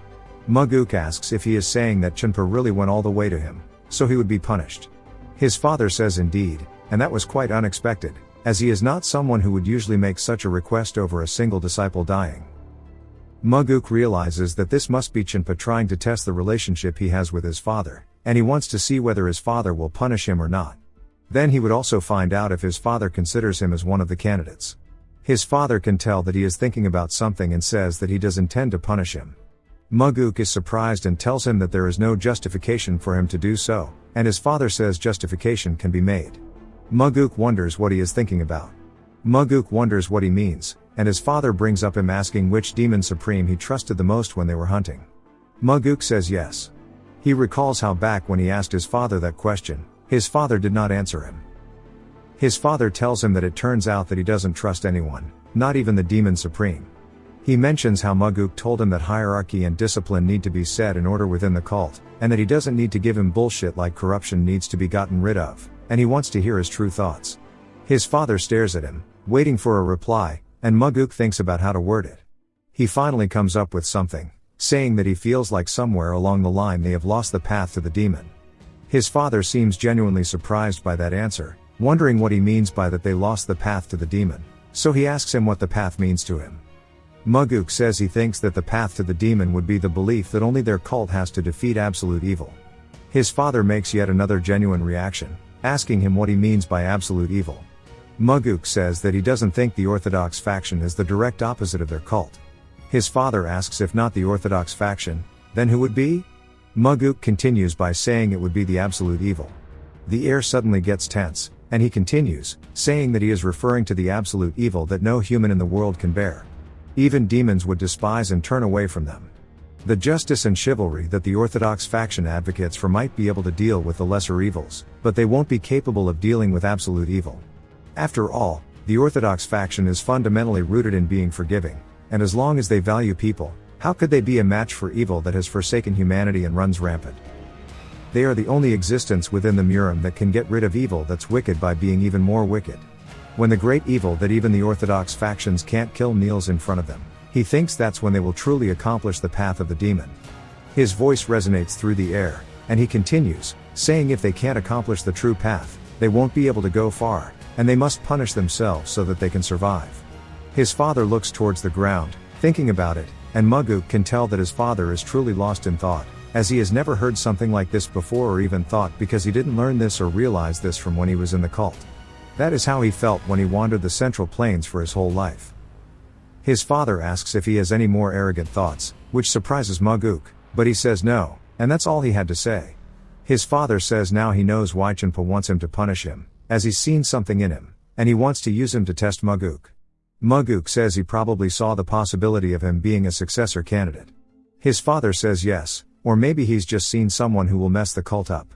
Muguk asks if he is saying that Chinpa really went all the way to him, so he would be punished. His father says indeed, and that was quite unexpected, as he is not someone who would usually make such a request over a single disciple dying. Muguk realizes that this must be Chinpa trying to test the relationship he has with his father, and he wants to see whether his father will punish him or not. Then he would also find out if his father considers him as one of the candidates. His father can tell that he is thinking about something and says that he does intend to punish him. Maguk is surprised and tells him that there is no justification for him to do so, and his father says justification can be made. Maguk wonders what he is thinking about. Maguk wonders what he means, and his father brings up him asking which demon supreme he trusted the most when they were hunting. Maguk says yes. He recalls how back when he asked his father that question, his father did not answer him. His father tells him that it turns out that he doesn't trust anyone, not even the demon supreme. He mentions how Maguk told him that hierarchy and discipline need to be set in order within the cult, and that he doesn't need to give him bullshit like corruption needs to be gotten rid of, and he wants to hear his true thoughts. His father stares at him, waiting for a reply, and Maguk thinks about how to word it. He finally comes up with something, saying that he feels like somewhere along the line they have lost the path to the demon. His father seems genuinely surprised by that answer, wondering what he means by that they lost the path to the demon, so he asks him what the path means to him. Maguk says he thinks that the path to the demon would be the belief that only their cult has to defeat absolute evil. His father makes yet another genuine reaction, asking him what he means by absolute evil. Maguk says that he doesn't think the Orthodox faction is the direct opposite of their cult. His father asks if not the Orthodox faction, then who would be? Maguk continues by saying it would be the absolute evil. The air suddenly gets tense, and he continues, saying that he is referring to the absolute evil that no human in the world can bear. Even demons would despise and turn away from them. The justice and chivalry that the Orthodox faction advocates for might be able to deal with the lesser evils, but they won't be capable of dealing with absolute evil. After all, the Orthodox faction is fundamentally rooted in being forgiving, and as long as they value people, how could they be a match for evil that has forsaken humanity and runs rampant? They are the only existence within the Murim that can get rid of evil that's wicked by being even more wicked. When the great evil that even the Orthodox factions can't kill kneels in front of them, he thinks that's when they will truly accomplish the path of the demon. His voice resonates through the air, and he continues, saying if they can't accomplish the true path, they won't be able to go far, and they must punish themselves so that they can survive. His father looks towards the ground, thinking about it, and Maguk can tell that his father is truly lost in thought, as he has never heard something like this before or even thought because he didn't learn this or realize this from when he was in the cult. That is how he felt when he wandered the Central Plains for his whole life. His father asks if he has any more arrogant thoughts, which surprises Maguk, but he says no, and that's all he had to say. His father says now he knows why Chenpa wants him to punish him, as he's seen something in him, and he wants to use him to test Maguk. Maguk says he probably saw the possibility of him being a successor candidate. His father says yes, or maybe he's just seen someone who will mess the cult up.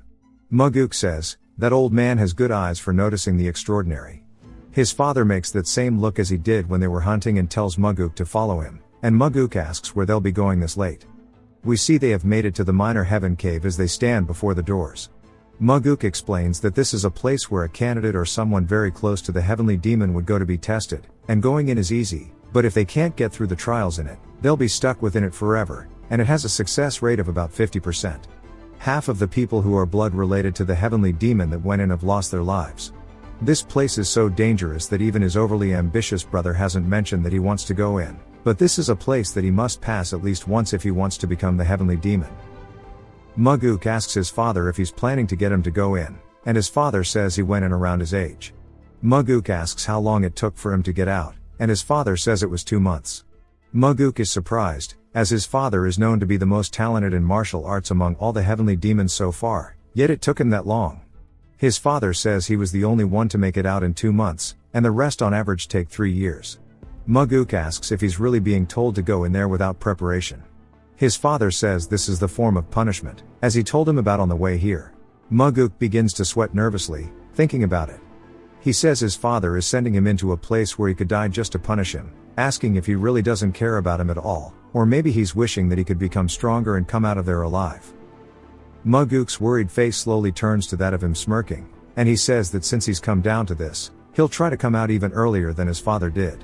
Maguk says, that old man has good eyes for noticing the extraordinary. His father makes that same look as he did when they were hunting and tells Maguk to follow him, and Maguk asks where they'll be going this late. We see they have made it to the minor heaven cave as they stand before the doors. Maguk explains that this is a place where a candidate or someone very close to the heavenly demon would go to be tested, and going in is easy, but if they can't get through the trials in it, they'll be stuck within it forever, and it has a success rate of about 50%. Half of the people who are blood related to the heavenly demon that went in have lost their lives. This place is so dangerous that even his overly ambitious brother hasn't mentioned that he wants to go in, but this is a place that he must pass at least once if he wants to become the heavenly demon. Maguk asks his father if he's planning to get him to go in, and his father says he went in around his age. Maguk asks how long it took for him to get out, and his father says it was 2 months. Maguk is surprised, as his father is known to be the most talented in martial arts among all the heavenly demons so far, yet it took him that long. His father says he was the only one to make it out in 2 months, and the rest on average take 3 years. Maguk asks if he's really being told to go in there without preparation. His father says this is the form of punishment, as he told him about on the way here. Maguk begins to sweat nervously, thinking about it. He says his father is sending him into a place where he could die just to punish him, asking if he really doesn't care about him at all, or maybe he's wishing that he could become stronger and come out of there alive. Maguk's worried face slowly turns to that of him smirking, and he says that since he's come down to this, he'll try to come out even earlier than his father did.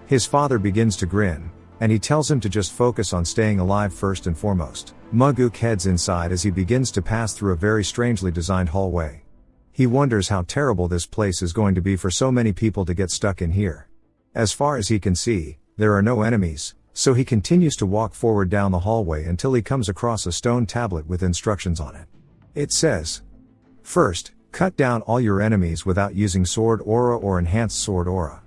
His father begins to grin, and he tells him to just focus on staying alive first and foremost. Maguk heads inside as he begins to pass through a very strangely designed hallway. He wonders how terrible this place is going to be for so many people to get stuck in here. As far as he can see, there are no enemies, so he continues to walk forward down the hallway until he comes across a stone tablet with instructions on it. It says, "First, Cut down all your enemies without using sword aura or enhanced sword aura.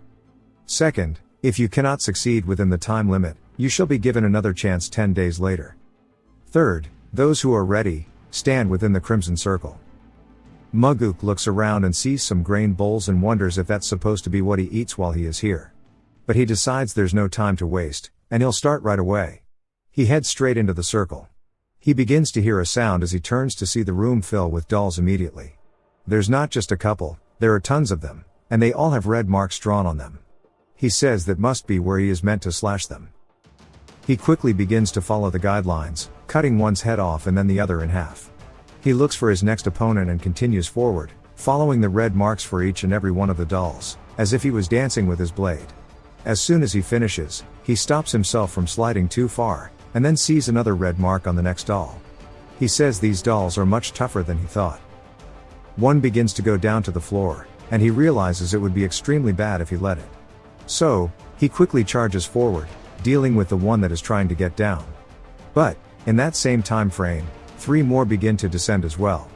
Second, if you cannot succeed within the time limit, you shall be given another chance 10 days later. Third, those who are ready, stand within the crimson circle. Muguk looks around and sees some grain bowls and wonders if that's supposed to be what he eats while he is here. But he decides there's no time to waste, and he'll start right away. He heads straight into the circle. He begins to hear a sound as he turns to see the room fill with dolls immediately. There's not just a couple, there are tons of them, and they all have red marks drawn on them. He says that must be where he is meant to slash them. He quickly begins to follow the guidelines, cutting one's head off and then the other in half. He looks for his next opponent and continues forward, following the red marks for each and every one of the dolls, as if he was dancing with his blade. As soon as he finishes, he stops himself from sliding too far, and then sees another red mark on the next doll. He says these dolls are much tougher than he thought. One begins to go down to the floor, and he realizes it would be extremely bad if he let it. So, he quickly charges forward, dealing with the one that is trying to get down. But, in that same time frame, 3 more begin to descend as well.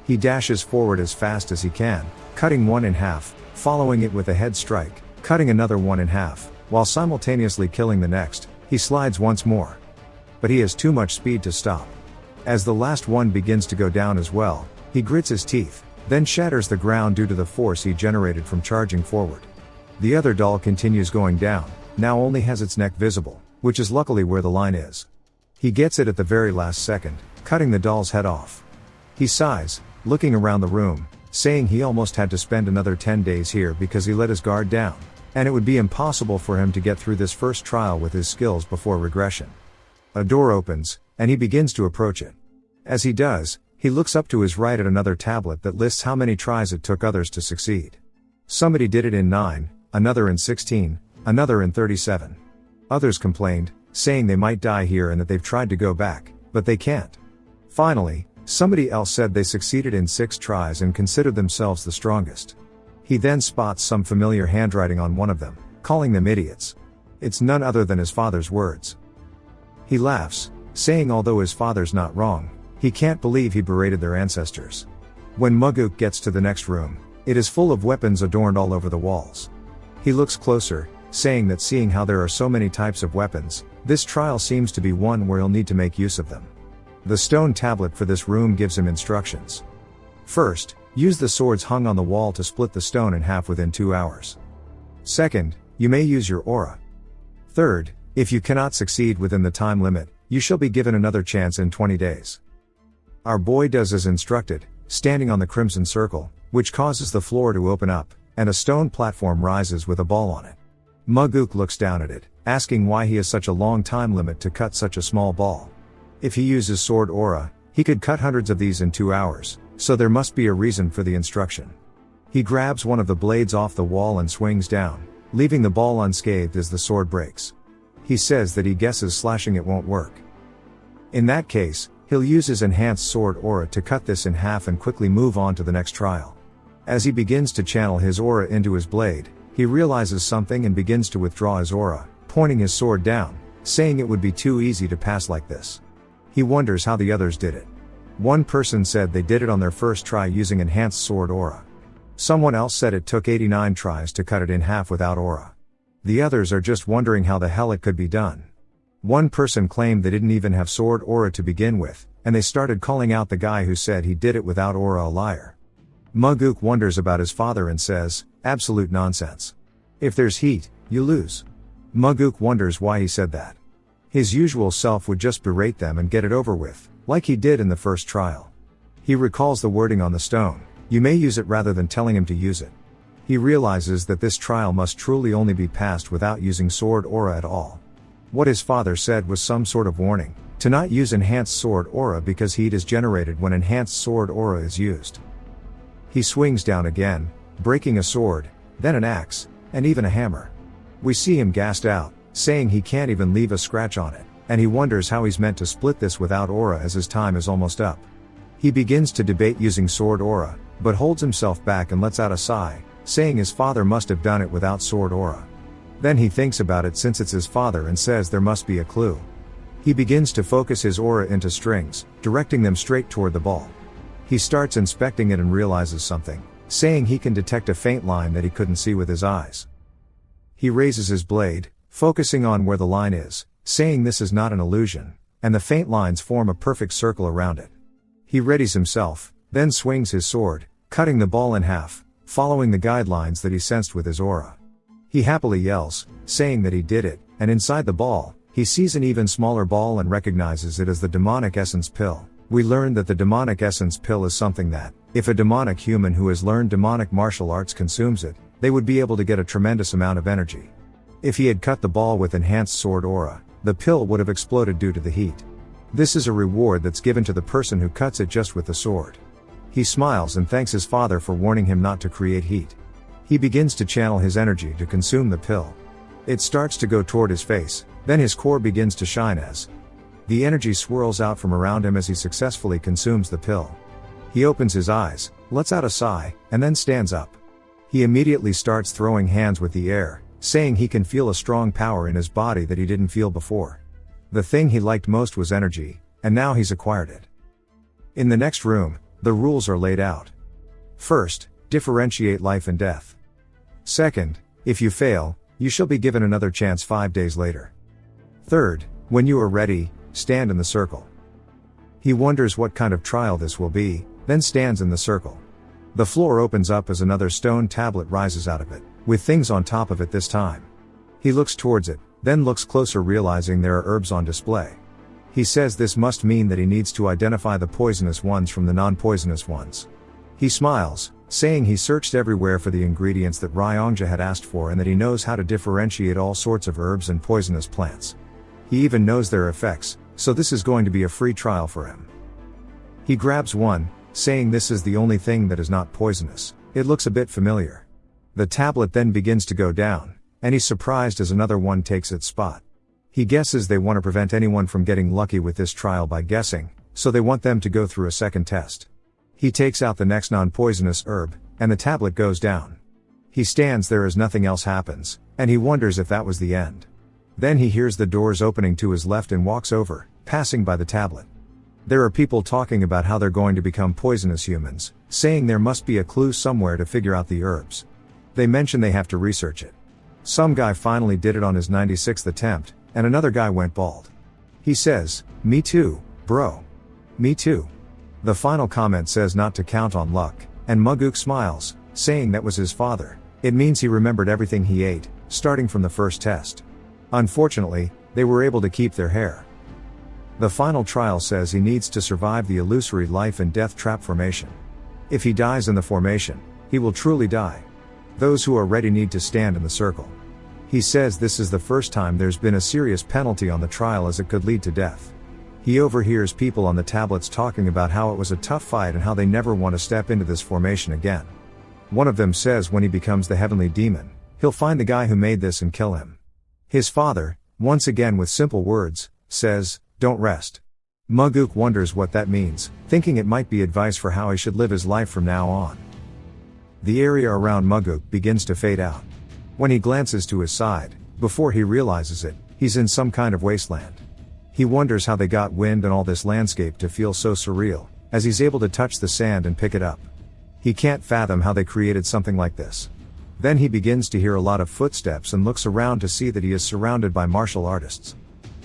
He dashes forward as fast as he can, cutting one in half, following it with a head strike, cutting another one in half, while simultaneously killing the next. He slides once more. But he has too much speed to stop. As the last one begins to go down as well, he grits his teeth, then shatters the ground due to the force he generated from charging forward. The other doll continues going down, now only has its neck visible, which is luckily where the line is. He gets it at the very last second, cutting the doll's head off. He sighs, looking around the room, saying he almost had to spend another 10 days here because he let his guard down, and it would be impossible for him to get through this first trial with his skills before regression. A door opens, and he begins to approach it. As he does, he looks up to his right at another tablet that lists how many tries it took others to succeed. Somebody did it in 9, another in 16, another in 37. Others complained, saying they might die here and that they've tried to go back, but they can't. Finally, somebody else said they succeeded in 6 tries and considered themselves the strongest. He then spots some familiar handwriting on one of them, calling them idiots. It's none other than his father's words. He laughs, saying although his father's not wrong, he can't believe he berated their ancestors. When Muguk gets to the next room, it is full of weapons adorned all over the walls. He looks closer, saying that seeing how there are so many types of weapons, this trial seems to be one where he'll need to make use of them. The stone tablet for this room gives him instructions. First, use the swords hung on the wall to split the stone in half within 2 hours. Second, you may use your aura. Third, if you cannot succeed within the time limit, you shall be given another chance in 20 days. Our boy does as instructed, standing on the crimson circle, which causes the floor to open up, and a stone platform rises with a ball on it. Muguk looks down at it, asking why he has such a long time limit to cut such a small ball. If he uses sword aura, he could cut hundreds of these in 2 hours, so there must be a reason for the instruction. He grabs one of the blades off the wall and swings down, leaving the ball unscathed as the sword breaks. He says that he guesses slashing it won't work. In that case, he'll use his enhanced sword aura to cut this in half and quickly move on to the next trial. As he begins to channel his aura into his blade, he realizes something and begins to withdraw his aura, pointing his sword down, saying it would be too easy to pass like this. He wonders how the others did it. One person said they did it on their first try using enhanced sword aura. Someone else said it took 89 tries to cut it in half without aura. The others are just wondering how the hell it could be done. One person claimed they didn't even have sword aura to begin with, and they started calling out the guy who said he did it without aura a liar. Muguk wonders about his father and says, absolute nonsense. If there's heat, you lose. Muguk wonders why he said that. His usual self would just berate them and get it over with, like he did in the first trial. He recalls the wording on the stone, you may use it rather than telling him to use it. He realizes that this trial must truly only be passed without using sword aura at all. What his father said was some sort of warning, to not use enhanced sword aura because heat is generated when enhanced sword aura is used. He swings down again, breaking a sword, then an axe, and even a hammer. We see him gassed out, saying he can't even leave a scratch on it, and he wonders how he's meant to split this without aura as his time is almost up. He begins to debate using sword aura, but holds himself back and lets out a sigh, saying his father must have done it without sword aura. Then he thinks about it since it's his father and says there must be a clue. He begins to focus his aura into strings, directing them straight toward the ball. He starts inspecting it and realizes something, saying he can detect a faint line that he couldn't see with his eyes. He raises his blade, focusing on where the line is, saying this is not an illusion, and the faint lines form a perfect circle around it. He readies himself, then swings his sword, cutting the ball in half, following the guidelines that he sensed with his aura. He happily yells, saying that he did it, and inside the ball, he sees an even smaller ball and recognizes it as the demonic essence pill. We learned that the demonic essence pill is something that, if a demonic human who has learned demonic martial arts consumes it, they would be able to get a tremendous amount of energy. If he had cut the ball with enhanced sword aura, the pill would have exploded due to the heat. This is a reward that's given to the person who cuts it just with the sword. He smiles and thanks his father for warning him not to create heat. He begins to channel his energy to consume the pill. It starts to go toward his face, then his core begins to shine as the energy swirls out from around him as he successfully consumes the pill. He opens his eyes, lets out a sigh, and then stands up. He immediately starts throwing hands with the air, saying he can feel a strong power in his body that he didn't feel before. The thing he liked most was energy, and now he's acquired it. In the next room, the rules are laid out. First, differentiate life and death. Second, if you fail, you shall be given another chance 5 days later. Third, when you are ready, stand in the circle. He wonders what kind of trial this will be, then stands in the circle. The floor opens up as another stone tablet rises out of it, with things on top of it this time. He looks towards it, then looks closer realizing there are herbs on display. He says this must mean that he needs to identify the poisonous ones from the non-poisonous ones. He smiles, saying he searched everywhere for the ingredients that Ryongja had asked for and that he knows how to differentiate all sorts of herbs and poisonous plants. He even knows their effects, so this is going to be a free trial for him. He grabs one, saying this is the only thing that is not poisonous. It looks a bit familiar. The tablet then begins to go down, and he's surprised as another one takes its spot. He guesses they want to prevent anyone from getting lucky with this trial by guessing, so they want them to go through a second test. He takes out the next non-poisonous herb, and the tablet goes down. He stands there as nothing else happens, and he wonders if that was the end. Then he hears the doors opening to his left and walks over, passing by the tablet. There are people talking about how they're going to become poisonous humans, saying there must be a clue somewhere to figure out the herbs. They mention they have to research it. Some guy finally did it on his 96th attempt, and another guy went bald. He says, "Me too, bro. Me too." The final comment says not to count on luck, and Muguk smiles, saying that was his father. It means he remembered everything he ate, starting from the first test. Unfortunately, they were able to keep their hair. The final trial says he needs to survive the illusory life and death trap formation. If he dies in the formation, he will truly die. Those who are ready need to stand in the circle. He says this is the first time there's been a serious penalty on the trial as it could lead to death. He overhears people on the tablets talking about how it was a tough fight and how they never want to step into this formation again. One of them says when he becomes the heavenly demon, he'll find the guy who made this and kill him. His father, once again with simple words, says, "Don't rest." Muguk wonders what that means, thinking it might be advice for how he should live his life from now on. The area around Muguk begins to fade out. When he glances to his side, before he realizes it, he's in some kind of wasteland. He wonders how they got wind and all this landscape to feel so surreal, as he's able to touch the sand and pick it up. He can't fathom how they created something like this. Then he begins to hear a lot of footsteps and looks around to see that he is surrounded by martial artists.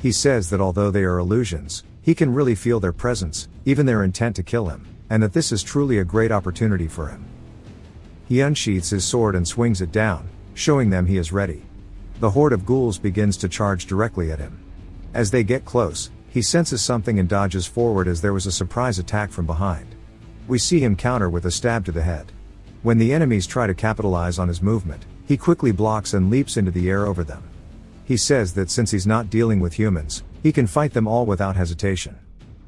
He says that although they are illusions, he can really feel their presence, even their intent to kill him, and that this is truly a great opportunity for him. He unsheaths his sword and swings it down, showing them he is ready. The horde of ghouls begins to charge directly at him. As they get close, he senses something and dodges forward as there was a surprise attack from behind. We see him counter with a stab to the head. When the enemies try to capitalize on his movement, he quickly blocks and leaps into the air over them. He says that since he's not dealing with humans, he can fight them all without hesitation.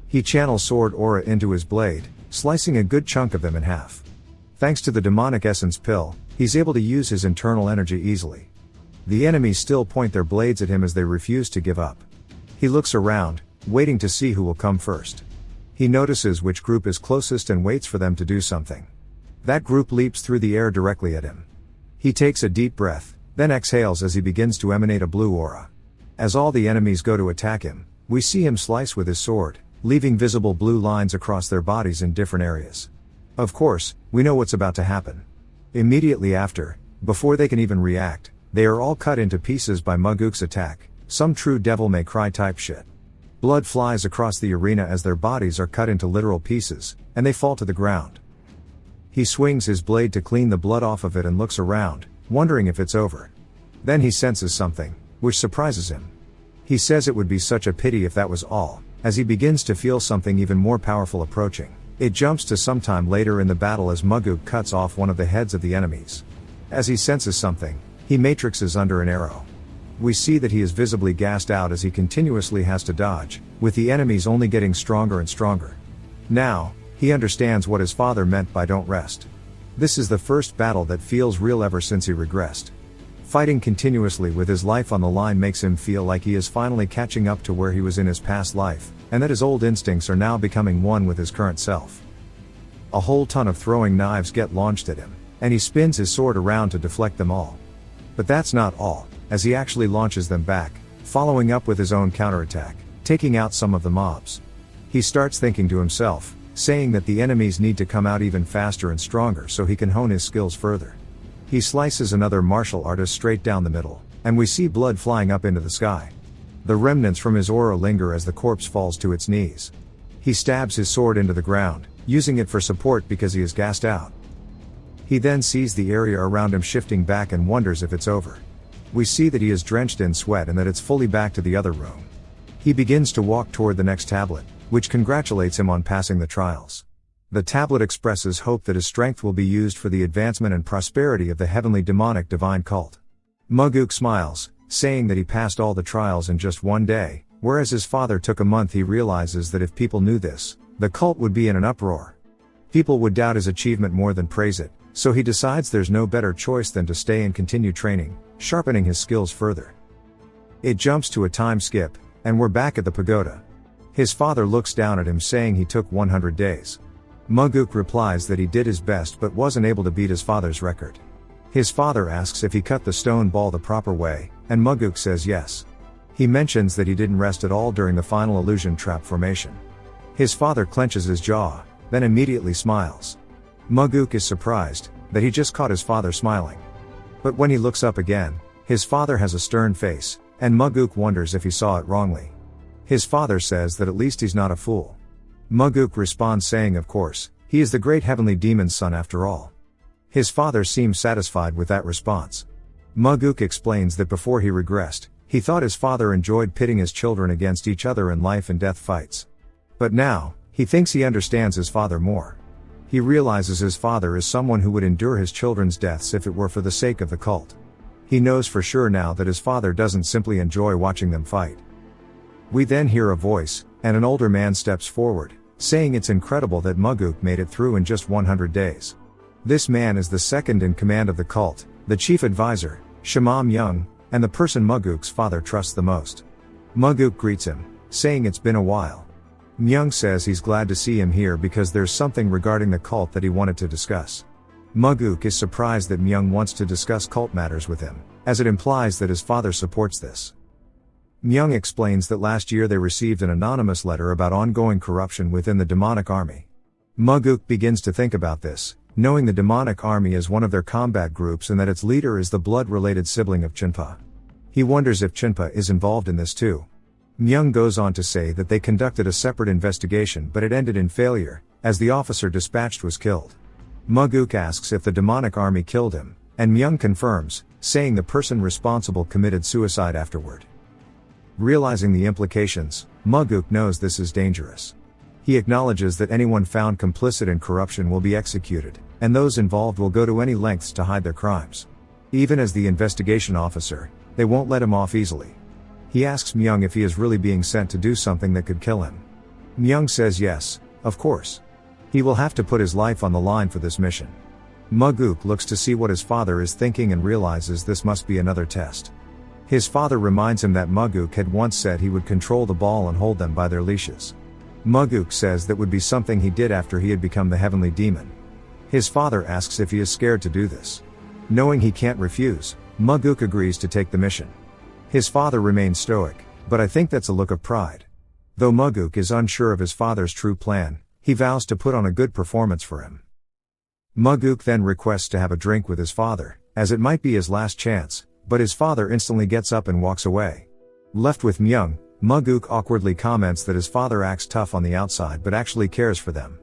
He channels sword aura into his blade, slicing a good chunk of them in half. Thanks to the demonic essence pill, he's able to use his internal energy easily. The enemies still point their blades at him as they refuse to give up. He looks around, waiting to see who will come first. He notices which group is closest and waits for them to do something. That group leaps through the air directly at him. He takes a deep breath, then exhales as he begins to emanate a blue aura. As all the enemies go to attack him, we see him slice with his sword, leaving visible blue lines across their bodies in different areas. Of course, we know what's about to happen. Immediately after, before they can even react, they are all cut into pieces by Muguk's attack, some true Devil May Cry type shit. Blood flies across the arena as their bodies are cut into literal pieces, and they fall to the ground. He swings his blade to clean the blood off of it and looks around, wondering if it's over. Then he senses something, which surprises him. He says it would be such a pity if that was all, as he begins to feel something even more powerful approaching. It jumps to sometime later in the battle as Muguk cuts off one of the heads of the enemies. As he senses something, he matrixes under an arrow. We see that he is visibly gassed out as he continuously has to dodge, with the enemies only getting stronger and stronger. Now, he understands what his father meant by don't rest. This is the first battle that feels real ever since he regressed. Fighting continuously with his life on the line makes him feel like he is finally catching up to where he was in his past life, and that his old instincts are now becoming one with his current self. A whole ton of throwing knives get launched at him, and he spins his sword around to deflect them all. But that's not all, as he actually launches them back, following up with his own counterattack, taking out some of the mobs. He starts thinking to himself, saying that the enemies need to come out even faster and stronger so he can hone his skills further. He slices another martial artist straight down the middle, and we see blood flying up into the sky. The remnants from his aura linger as the corpse falls to its knees. He stabs his sword into the ground, using it for support because he is gassed out. He then sees the area around him shifting back and wonders if it's over. We see that he is drenched in sweat and that it's fully back to the other room. He begins to walk toward the next tablet, which congratulates him on passing the trials. The tablet expresses hope that his strength will be used for the advancement and prosperity of the heavenly demonic divine cult. Muguk smiles, saying that he passed all the trials in just one day, whereas his father took a month. He realizes that if people knew this, the cult would be in an uproar. People would doubt his achievement more than praise it, so he decides there's no better choice than to stay and continue training, sharpening his skills further. It jumps to a time skip, and we're back at the pagoda. His father looks down at him saying he took 100 days. Muguk replies that he did his best but wasn't able to beat his father's record. His father asks if he cut the stone ball the proper way, and Muguk says yes. He mentions that he didn't rest at all during the final illusion trap formation. His father clenches his jaw, then immediately smiles. Muguk is surprised that he just caught his father smiling. But when he looks up again, his father has a stern face, and Muguk wonders if he saw it wrongly. His father says that at least he's not a fool. Muguk responds saying of course, he is the great heavenly demon's son after all. His father seems satisfied with that response. Muguk explains that before he regressed, he thought his father enjoyed pitting his children against each other in life and death fights. But now, he thinks he understands his father more. He realizes his father is someone who would endure his children's deaths if it were for the sake of the cult. He knows for sure now that his father doesn't simply enjoy watching them fight. We then hear a voice, and an older man steps forward, saying it's incredible that Muguk made it through in just 100 days. This man is the second in command of the cult, the chief advisor, Shima Myung, and the person Muguk's father trusts the most. Muguk greets him, saying it's been a while. Myung says he's glad to see him here because there's something regarding the cult that he wanted to discuss. Muguk is surprised that Myung wants to discuss cult matters with him, as it implies that his father supports this. Myung explains that last year they received an anonymous letter about ongoing corruption within the demonic army. Muguk begins to think about this, knowing the demonic army is one of their combat groups and that its leader is the blood-related sibling of Chinpa. He wonders if Chinpa is involved in this too. Myung goes on to say that they conducted a separate investigation but it ended in failure, as the officer dispatched was killed. Muguk asks if the demonic army killed him, and Myung confirms, saying the person responsible committed suicide afterward. Realizing the implications, Muguk knows this is dangerous. He acknowledges that anyone found complicit in corruption will be executed, and those involved will go to any lengths to hide their crimes. Even as the investigation officer, they won't let him off easily. He asks Myung if he is really being sent to do something that could kill him. Myung says yes, of course. He will have to put his life on the line for this mission. Muguk looks to see what his father is thinking and realizes this must be another test. His father reminds him that Muguk had once said he would control the ball and hold them by their leashes. Muguk says that would be something he did after he had become the heavenly demon. His father asks if he is scared to do this. Knowing he can't refuse, Muguk agrees to take the mission. His father remains stoic, but I think that's a look of pride. Though Muguk is unsure of his father's true plan, he vows to put on a good performance for him. Muguk then requests to have a drink with his father, as it might be his last chance, but his father instantly gets up and walks away. Left with Myung, Muguk awkwardly comments that his father acts tough on the outside but actually cares for them.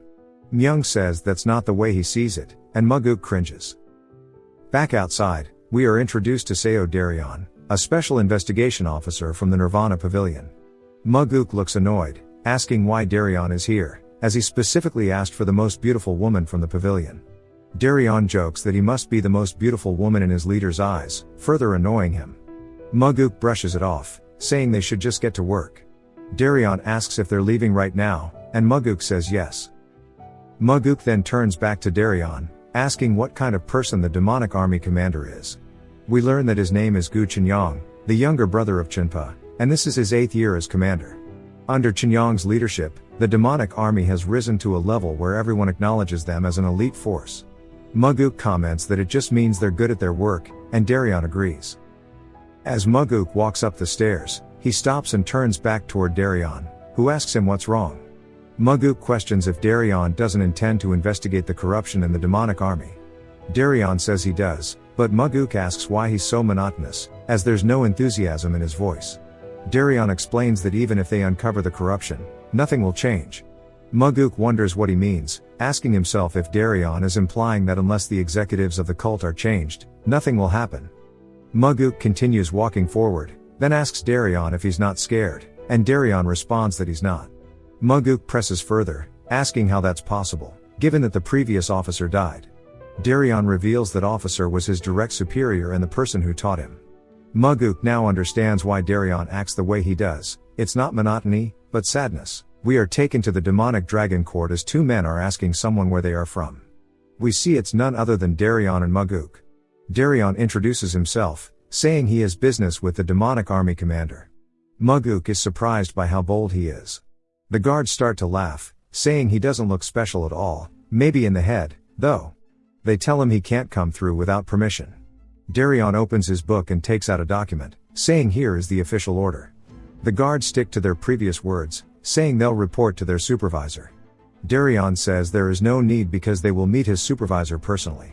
Myung says that's not the way he sees it, and Muguk cringes. Back outside, we are introduced to Seo Darion, a special investigation officer from the Nirvana Pavilion. Muguk looks annoyed, asking why Darion is here, as he specifically asked for the most beautiful woman from the pavilion. Darion jokes that he must be the most beautiful woman in his leader's eyes, further annoying him. Muguk brushes it off, saying they should just get to work. Darion asks if they're leaving right now, and Muguk says yes. Muguk then turns back to Darion, asking what kind of person the demonic army commander is. We learn that his name is Gu Chenyang, the younger brother of Chenpa, and this is his 8th year as commander. Under Chenyang's leadership, the demonic army has risen to a level where everyone acknowledges them as an elite force. Muguk comments that it just means they're good at their work, and Darion agrees. As Muguk walks up the stairs, he stops and turns back toward Darion, who asks him what's wrong. Muguk questions if Darion doesn't intend to investigate the corruption in the demonic army. Darion says he does, but Muguk asks why he's so monotonous, as there's no enthusiasm in his voice. Darion explains that even if they uncover the corruption, nothing will change. Muguk wonders what he means, asking himself if Darion is implying that unless the executives of the cult are changed, nothing will happen. Muguk continues walking forward, then asks Darion if he's not scared, and Darion responds that he's not. Muguk presses further, asking how that's possible, given that the previous officer died. Darion reveals that officer was his direct superior and the person who taught him. Muguk now understands why Darion acts the way he does. It's not monotony, but sadness. We are taken to the demonic dragon court as two men are asking someone where they are from. We see it's none other than Darion and Muguk. Darion introduces himself, saying he has business with the demonic army commander. Muguk is surprised by how bold he is. The guards start to laugh, saying he doesn't look special at all, maybe in the head, though. They tell him he can't come through without permission. Darion opens his book and takes out a document, saying here is the official order. The guards stick to their previous words, saying they'll report to their supervisor. Darion says there is no need because they will meet his supervisor personally.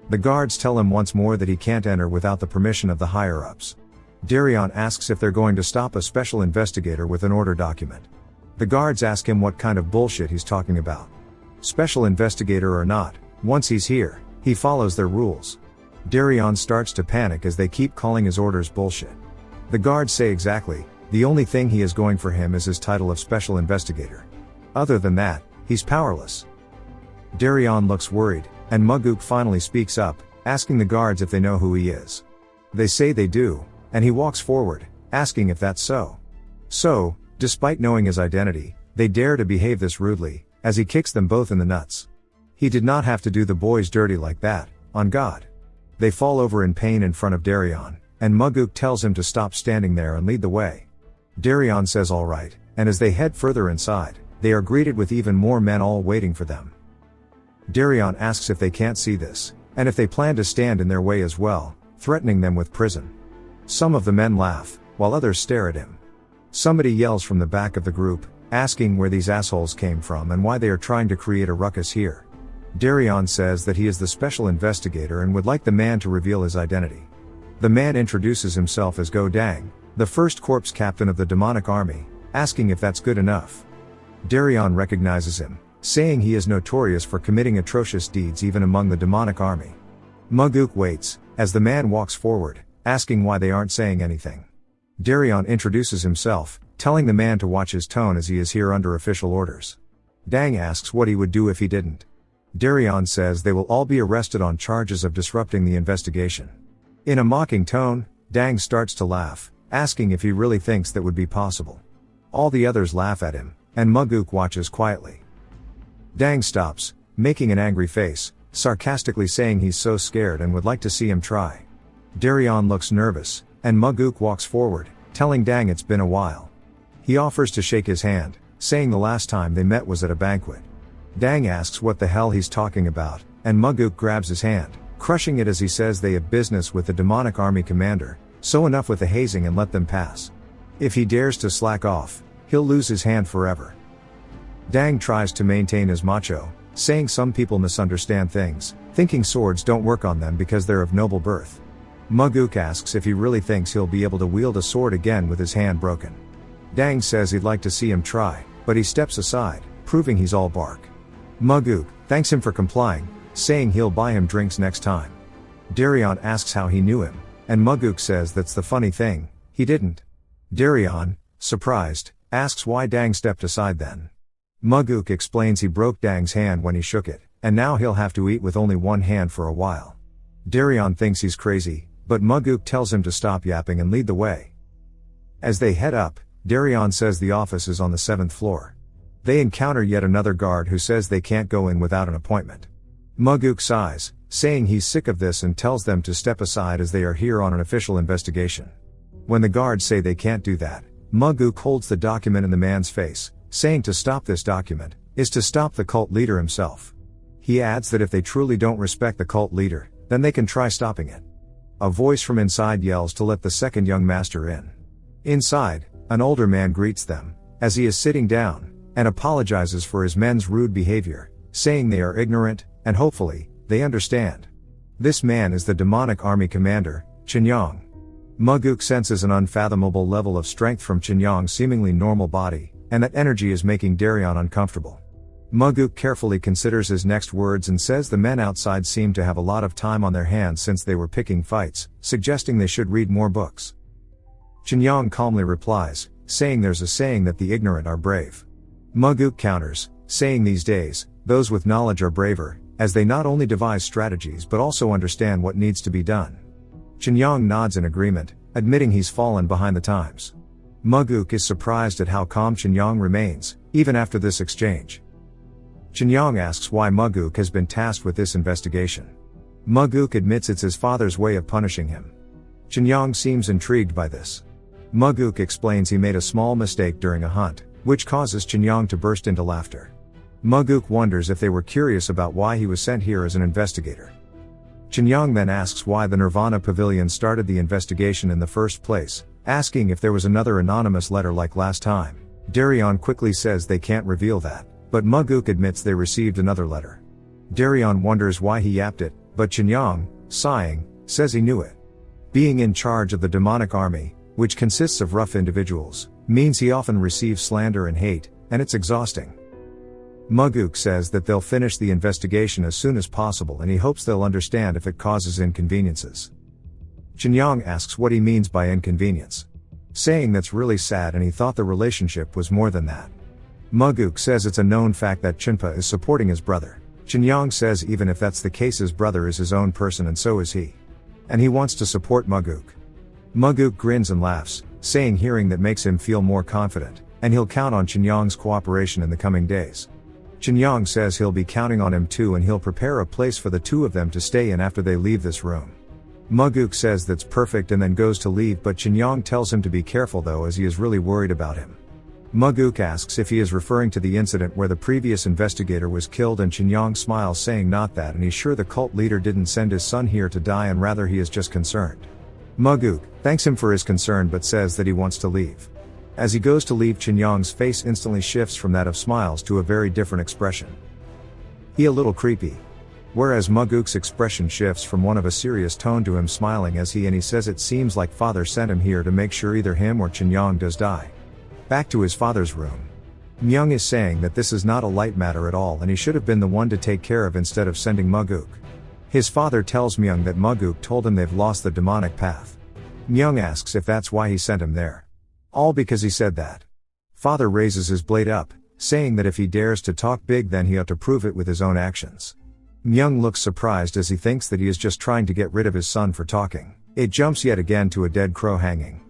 The guards tell him once more that he can't enter without the permission of the higher-ups. Darion asks if they're going to stop a special investigator with an order document. The guards ask him what kind of bullshit he's talking about. Special investigator or not, once he's here, he follows their rules. Darion starts to panic as they keep calling his orders bullshit. The guards say exactly, the only thing he is going for him is his title of special investigator. Other than that, he's powerless. Darion looks worried, and Muguk finally speaks up, asking the guards if they know who he is. They say they do, and he walks forward, asking if that's so. So, despite knowing his identity, they dare to behave this rudely, as he kicks them both in the nuts. He did not have to do the boys dirty like that, on God. They fall over in pain in front of Darion, and Muguk tells him to stop standing there and lead the way. Darion says alright, and as they head further inside, they are greeted with even more men all waiting for them. Darion asks if they can't see this, and if they plan to stand in their way as well, threatening them with prison. Some of the men laugh, while others stare at him. Somebody yells from the back of the group, asking where these assholes came from and why they are trying to create a ruckus here. Darion says that he is the special investigator and would like the man to reveal his identity. The man introduces himself as Go Dang, the first corps captain of the demonic army, asking if that's good enough. Darion recognizes him, saying he is notorious for committing atrocious deeds even among the demonic army. Muguk waits, as the man walks forward, asking why they aren't saying anything. Darion introduces himself, telling the man to watch his tone as he is here under official orders. Dang asks what he would do if he didn't. Darion says they will all be arrested on charges of disrupting the investigation. In a mocking tone, Dang starts to laugh, asking if he really thinks that would be possible. All the others laugh at him, and Muguk watches quietly. Dang stops, making an angry face, sarcastically saying he's so scared and would like to see him try. Darion looks nervous, and Muguk walks forward, telling Dang it's been a while. He offers to shake his hand, saying the last time they met was at a banquet. Dang asks what the hell he's talking about, and Muguk grabs his hand, crushing it as he says they have business with the demonic army commander, so enough with the hazing and let them pass. If he dares to slack off, He'll lose his hand forever. Dang tries to maintain his macho, saying some people misunderstand things, thinking swords don't work on them because they're of noble birth. Maguk asks if he really thinks he'll be able to wield a sword again with his hand broken. Dang says he'd like to see him try, but he steps aside, proving he's all bark. Maguk thanks him for complying, saying he'll buy him drinks next time. Darion asks how he knew him, and Maguk says that's the funny thing, he didn't. Darion, surprised, asks why Dang stepped aside then. Maguk explains he broke Dang's hand when he shook it, and now he'll have to eat with only one hand for a while. Darion thinks he's crazy, but Maguk tells him to stop yapping and lead the way. As they head up, Darion says the office is on the 7th floor. They encounter yet another guard who says they can't go in without an appointment. Maguk sighs, saying he's sick of this and tells them to step aside as they are here on an official investigation. When the guards say they can't do that, Maguk holds the document in the man's face, saying to stop this document is to stop the cult leader himself. He adds that if they truly don't respect the cult leader, then they can try stopping it. A voice from inside yells to let the second young master in. Inside, an older man greets them, as he is sitting down, and apologizes for his men's rude behavior, saying they are ignorant, and hopefully, they understand. This man is the demonic army commander, Chinyang. Maguk senses an unfathomable level of strength from Chinyang's seemingly normal body, and that energy is making Darion uncomfortable. Maguk carefully considers his next words and says the men outside seem to have a lot of time on their hands since they were picking fights, suggesting they should read more books. Chinyang calmly replies, saying there's a saying that the ignorant are brave. Maguk counters, saying these days, those with knowledge are braver, as they not only devise strategies but also understand what needs to be done. Chinyang nods in agreement, admitting he's fallen behind the times. Maguk is surprised at how calm Chinyang remains, even after this exchange. Chinyang asks why Maguk has been tasked with this investigation. Maguk admits it's his father's way of punishing him. Chinyang seems intrigued by this. Maguk explains he made a small mistake during a hunt, which causes Chinyang to burst into laughter. Maguk wonders if they were curious about why he was sent here as an investigator. Chinyang then asks why the Nirvana Pavilion started the investigation in the first place, asking if there was another anonymous letter like last time. Darion quickly says they can't reveal that, but Maguk admits they received another letter. Darion wonders why he yapped it, but Chinyang, sighing, says he knew it. Being in charge of the demonic army, which consists of rough individuals, means he often receives slander and hate, and it's exhausting. Maguk says that they'll finish the investigation as soon as possible and he hopes they'll understand if it causes inconveniences. Chinyang asks what he means by inconvenience, saying that's really sad and he thought the relationship was more than that. Maguk says it's a known fact that Chunpa is supporting his brother. Chinyang says even if that's the case his brother is his own person and so is he. And he wants to support Maguk. Maguk grins and laughs, saying hearing that makes him feel more confident, and he'll count on Chinyang's cooperation in the coming days. Chinyang says he'll be counting on him too and he'll prepare a place for the two of them to stay in after they leave this room. Maguk says that's perfect and then goes to leave, but Chinyang tells him to be careful though as he is really worried about him. Maguk asks if he is referring to the incident where the previous investigator was killed and Chinyang smiles saying not that and he's sure the cult leader didn't send his son here to die and rather he is just concerned. Maguk thanks him for his concern but says that he wants to leave. As he goes to leave, Chinyang's face instantly shifts from that of smiles to a very different expression. He a little creepy. Whereas Maguk's expression shifts from one of a serious tone to him smiling as he says it seems like father sent him here to make sure either him or Chinyang does die. Back to his father's room. Myung is saying that this is not a light matter at all and he should have been the one to take care of instead of sending Maguk. His father tells Myung that Maguk told him they've lost the demonic path. Myung asks if that's why he sent him there. All because he said that. Father raises his blade up, saying that if he dares to talk big then he ought to prove it with his own actions. Myung looks surprised as he thinks that he is just trying to get rid of his son for talking. It jumps yet again to a dead crow hanging.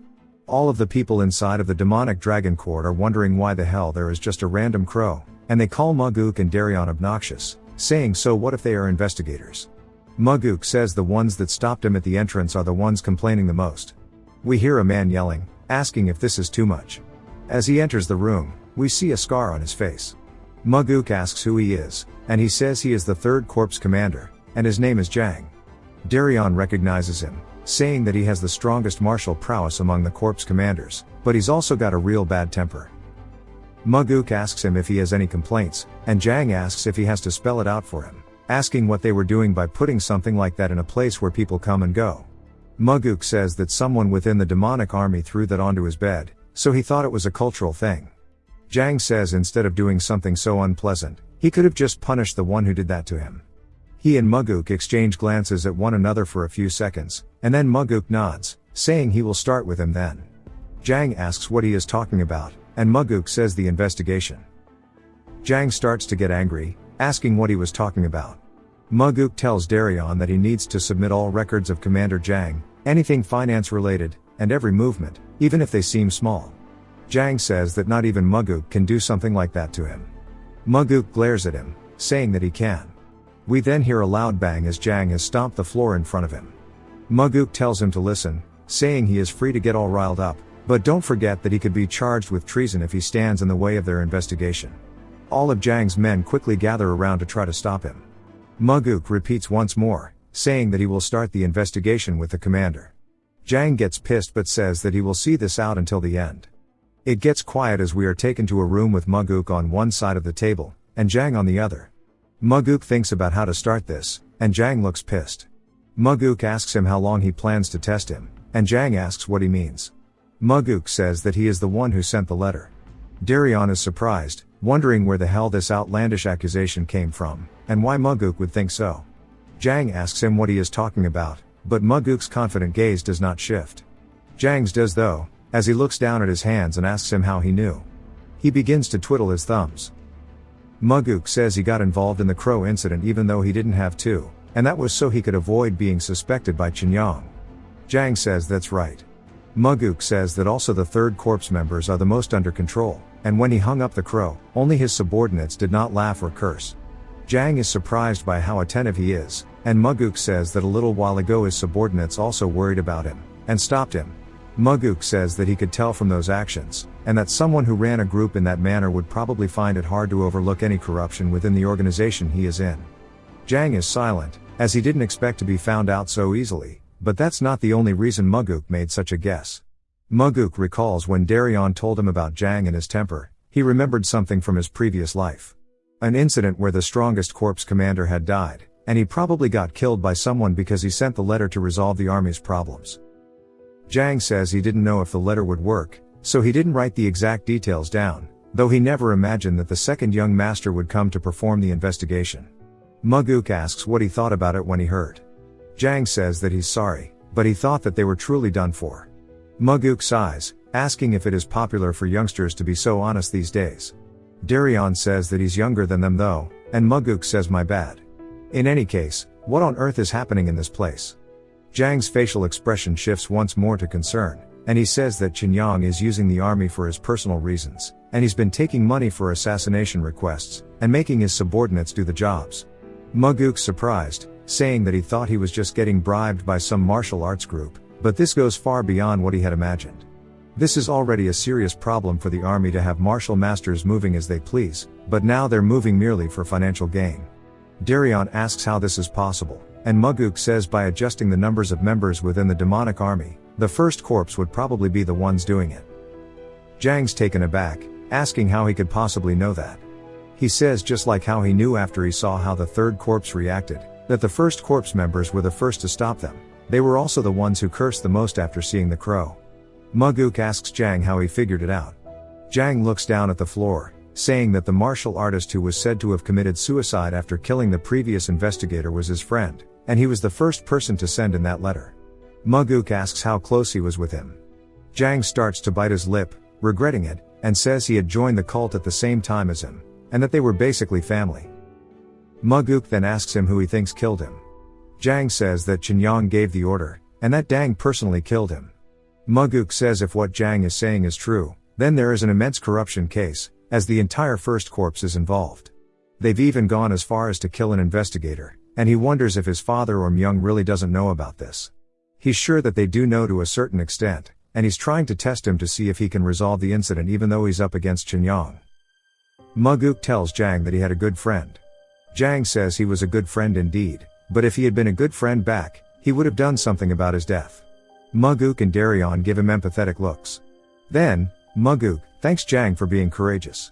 All of the people inside of the demonic dragon court are wondering why the hell there is just a random crow, and they call Maguk and Darion obnoxious, saying so what if they are investigators? Maguk says the ones that stopped him at the entrance are the ones complaining the most. We hear a man yelling, asking if this is too much. As he enters the room, we see a scar on his face. Maguk asks who he is, and he says he is the 3rd Corps commander, and his name is Jang. Darion recognizes him, saying that he has the strongest martial prowess among the corps commanders, but he's also got a real bad temper. Muguk asks him if he has any complaints, and Jang asks if he has to spell it out for him, asking what they were doing by putting something like that in a place where people come and go. Muguk says that someone within the demonic army threw that onto his bed, so he thought it was a cultural thing. Jang says instead of doing something so unpleasant, he could have just punished the one who did that to him. He and Muguk exchange glances at one another for a few seconds, and then Muguk nods, saying he will start with him then. Jang asks what he is talking about, and Muguk says the investigation. Jang starts to get angry, asking what he was talking about. Muguk tells Daryon that he needs to submit all records of Commander Jang, anything finance related, and every movement, even if they seem small. Jang says that not even Muguk can do something like that to him. Muguk glares at him, saying that he can. We then hear a loud bang as Jang has stomped the floor in front of him. Muguk tells him to listen, saying he is free to get all riled up, but don't forget that he could be charged with treason if he stands in the way of their investigation. All of Jang's men quickly gather around to try to stop him. Muguk repeats once more, saying that he will start the investigation with the commander. Jang gets pissed but says that he will see this out until the end. It gets quiet as we are taken to a room with Muguk on one side of the table, and Jang on the other. Muguk thinks about how to start this, and Jang looks pissed. Muguk asks him how long he plans to test him, and Jang asks what he means. Muguk says that he is the one who sent the letter. Daryon is surprised, wondering where the hell this outlandish accusation came from, and why Muguk would think so. Jang asks him what he is talking about, but Muguk's confident gaze does not shift. Jang's does though, as he looks down at his hands and asks him how he knew. He begins to twiddle his thumbs. Muguk says he got involved in the Crow incident even though he didn't have to, and that was so he could avoid being suspected by Chinyang. Jang says that's right. Muguk says that also the third corps members are the most under control, and when he hung up the Crow, only his subordinates did not laugh or curse. Jang is surprised by how attentive he is, and Muguk says that a little while ago his subordinates also worried about him, and stopped him. Muguk says that he could tell from those actions, and that someone who ran a group in that manner would probably find it hard to overlook any corruption within the organization he is in. Jang is silent, as he didn't expect to be found out so easily. But that's not the only reason Muguk made such a guess. Muguk recalls when Daryon told him about Jang and his temper, he remembered something from his previous life. An incident where the strongest corps commander had died, and he probably got killed by someone because he sent the letter to resolve the army's problems. Jang says he didn't know if the letter would work, so he didn't write the exact details down, though he never imagined that the second young master would come to perform the investigation. Muguk asks what he thought about it when he heard. Jang says that he's sorry, but he thought that they were truly done for. Muguk sighs, asking if it is popular for youngsters to be so honest these days. Daryon says that he's younger than them though, and Muguk says my bad. In any case, what on earth is happening in this place? Jang's facial expression shifts once more to concern, and he says that Chinyang is using the army for his personal reasons, and he's been taking money for assassination requests, and making his subordinates do the jobs. Muguk's surprised, saying that he thought he was just getting bribed by some martial arts group, but this goes far beyond what he had imagined. This is already a serious problem for the army to have martial masters moving as they please, but now they're moving merely for financial gain. Daryon asks how this is possible, and Muguk says by adjusting the numbers of members within the demonic army, the first corps would probably be the ones doing it. Jang's taken aback, asking how he could possibly know that. He says just like how he knew after he saw how the third corps reacted, that the first corps members were the first to stop them. They were also the ones who cursed the most after seeing the Crow. Muguk asks Jang how he figured it out. Jang looks down at the floor, saying that the martial artist who was said to have committed suicide after killing the previous investigator was his friend, and he was the first person to send in that letter. Muguk asks how close he was with him. Jang starts to bite his lip, regretting it, and says he had joined the cult at the same time as him, and that they were basically family. Muguk then asks him who he thinks killed him. Jang says that Chinyang gave the order, and that Dang personally killed him. Muguk says if what Jang is saying is true, then there is an immense corruption case, as the entire first corps is involved. They've even gone as far as to kill an investigator, and he wonders if his father or Myung really doesn't know about this. He's sure that they do know to a certain extent, and he's trying to test him to see if he can resolve the incident even though he's up against Chinyang. Muguk tells Jang that he had a good friend. Jang says he was a good friend indeed, but if he had been a good friend back, he would have done something about his death. Muguk and Daryon give him empathetic looks. Then, Muguk, Thanks Jang for being courageous.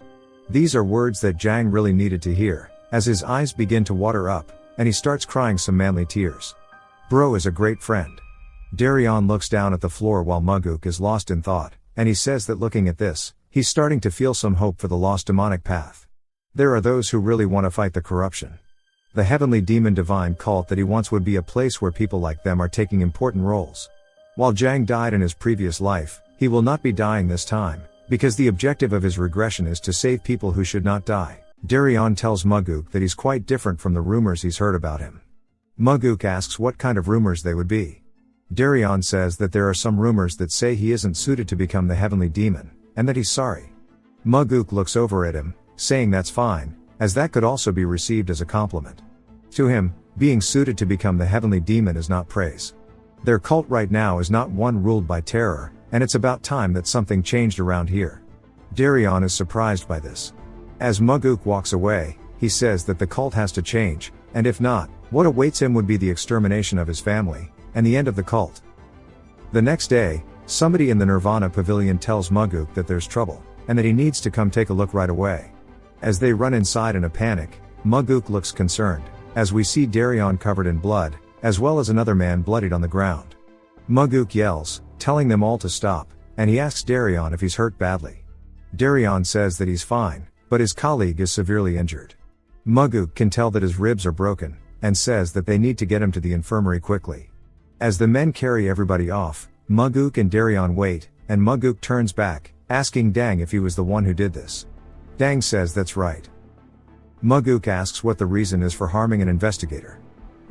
These are words that Jang really needed to hear, as his eyes begin to water up, and he starts crying some manly tears. Bro is a great friend. Daryon looks down at the floor while Muguk is lost in thought, and he says that looking at this, he's starting to feel some hope for the lost demonic path. There are those who really want to fight the corruption. The heavenly demon divine cult that he wants would be a place where people like them are taking important roles. While Jang died in his previous life, he will not be dying this time, because the objective of his regression is to save people who should not die. Daryon tells Muguk that he's quite different from the rumors he's heard about him. Muguk asks what kind of rumors they would be. Daryon says that there are some rumors that say he isn't suited to become the heavenly demon, and that he's sorry. Muguk looks over at him, saying that's fine, as that could also be received as a compliment. To him, being suited to become the heavenly demon is not praise. Their cult right now is not one ruled by terror, and it's about time that something changed around here. Daryon is surprised by this. As Muguk walks away, he says that the cult has to change, and if not, what awaits him would be the extermination of his family, and the end of the cult. The next day, somebody in the Nirvana pavilion tells Muguk that there's trouble, and that he needs to come take a look right away. As they run inside in a panic, Muguk looks concerned, as we see Daryon covered in blood, as well as another man bloodied on the ground. Muguk yells, telling them all to stop, and he asks Daryon if he's hurt badly. Daryon says that he's fine, but his colleague is severely injured. Muguk can tell that his ribs are broken, and says that they need to get him to the infirmary quickly. As the men carry everybody off, Muguk and Daryon wait, and Muguk turns back, asking Dang if he was the one who did this. Dang says that's right. Muguk asks what the reason is for harming an investigator.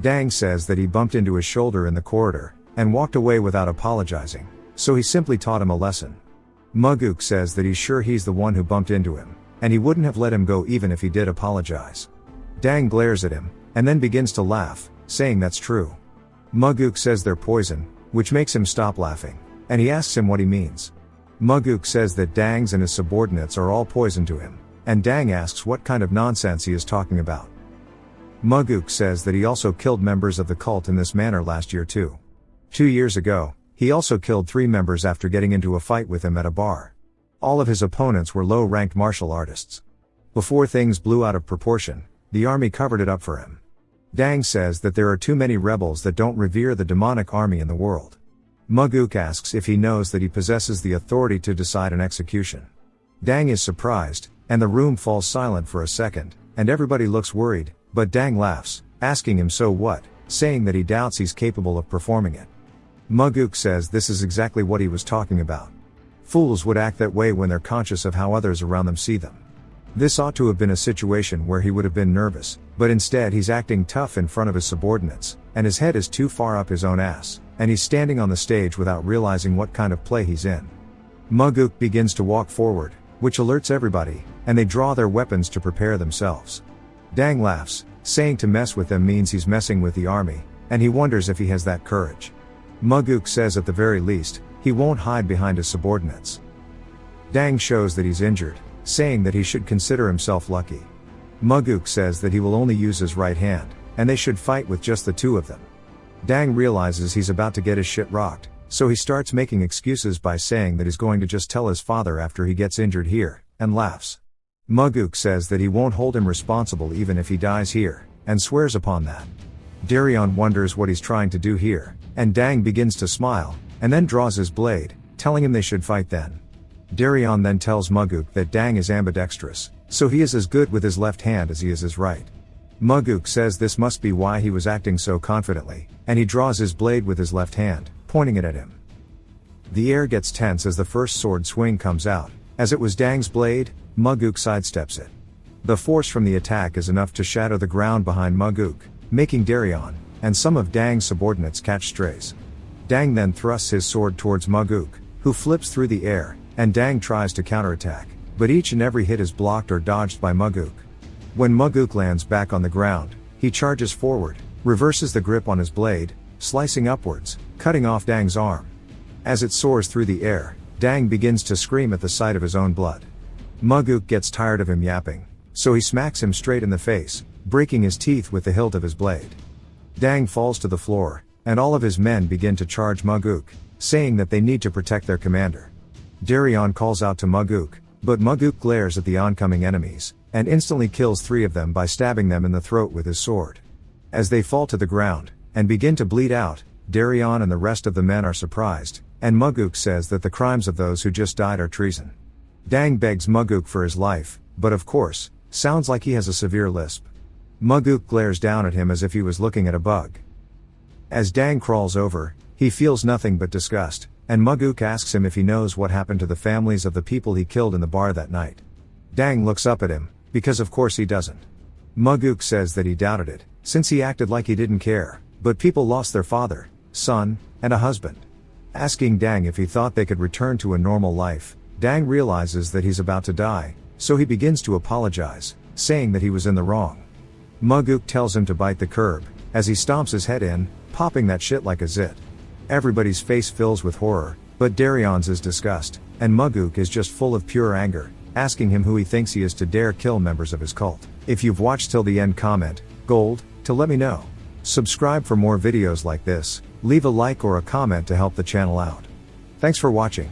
Dang says that he bumped into his shoulder in the corridor, and walked away without apologizing, so he simply taught him a lesson. Muguk says that he's sure he's the one who bumped into him, and he wouldn't have let him go even if he did apologize. Dang glares at him, and then begins to laugh, saying that's true. Muguk says they're poison, which makes him stop laughing, and he asks him what he means. Muguk says that Dang's and his subordinates are all poison to him, and Dang asks what kind of nonsense he is talking about. Muguk says that he also killed members of the cult in this manner last year too. 2 years ago, he also killed 3 members after getting into a fight with him at a bar. All of his opponents were low-ranked martial artists. Before things blew out of proportion, the army covered it up for him. Dang says that there are too many rebels that don't revere the demonic army in the world. Muguk asks if he knows that he possesses the authority to decide an execution. Dang is surprised, and the room falls silent for a second, and everybody looks worried, but Dang laughs, asking him so what, saying that he doubts he's capable of performing it. Muguk says this is exactly what he was talking about. Fools would act that way when they're conscious of how others around them see them. This ought to have been a situation where he would have been nervous, but instead he's acting tough in front of his subordinates, and his head is too far up his own ass, and he's standing on the stage without realizing what kind of play he's in. Muguk begins to walk forward, which alerts everybody, and they draw their weapons to prepare themselves. Dang laughs, saying to mess with them means he's messing with the army, and he wonders if he has that courage. Muguk says at the very least, he won't hide behind his subordinates. Dang shows that he's injured, saying that he should consider himself lucky. Muguk says that he will only use his right hand, and they should fight with just the 2 of them. Dang realizes he's about to get his shit rocked, so he starts making excuses by saying that he's going to just tell his father after he gets injured here, and laughs. Muguk says that he won't hold him responsible even if he dies here, and swears upon that. Daryon wonders what he's trying to do here, and Dang begins to smile, and then draws his blade, telling him they should fight then. Daryon then tells Muguk that Dang is ambidextrous, so he is as good with his left hand as he is his right. Muguk says this must be why he was acting so confidently, and he draws his blade with his left hand, pointing it at him. The air gets tense as the first sword swing comes out. As it was Dang's blade, Muguk sidesteps it. The force from the attack is enough to shatter the ground behind Muguk, making Daryon and some of Dang's subordinates catch strays. Dang then thrusts his sword towards Muguk, who flips through the air, and Dang tries to counterattack, but each and every hit is blocked or dodged by Muguk. When Muguk lands back on the ground, he charges forward, reverses the grip on his blade, slicing upwards, cutting off Dang's arm. As it soars through the air, Dang begins to scream at the sight of his own blood. Muguk gets tired of him yapping, so he smacks him straight in the face, breaking his teeth with the hilt of his blade. Dang falls to the floor, and all of his men begin to charge Muguk, saying that they need to protect their commander. Daryon calls out to Muguk, But Maguk glares at the oncoming enemies, and instantly kills 3 of them by stabbing them in the throat with his sword. As they fall to the ground, and begin to bleed out, Daryon and the rest of the men are surprised, and Maguk says that the crimes of those who just died are treason. Dang begs Maguk for his life, but of course, sounds like he has a severe lisp. Maguk glares down at him as if he was looking at a bug. As Dang crawls over, he feels nothing but disgust, and Maguk asks him if he knows what happened to the families of the people he killed in the bar that night. Dang looks up at him, because of course he doesn't. Maguk says that he doubted it, since he acted like he didn't care, but people lost their father, son, and a husband. Asking Dang if he thought they could return to a normal life, Dang realizes that he's about to die, so he begins to apologize, saying that he was in the wrong. Maguk tells him to bite the curb, as he stomps his head in, popping that shit like a zit. Everybody's face fills with horror, but Daryon's is disgust, and Maguk is just full of pure anger, asking him who he thinks he is to dare kill members of his cult. If you've watched till the end, comment gold to let me know. Subscribe for more videos like this, leave a like or a comment to help the channel out. Thanks for watching.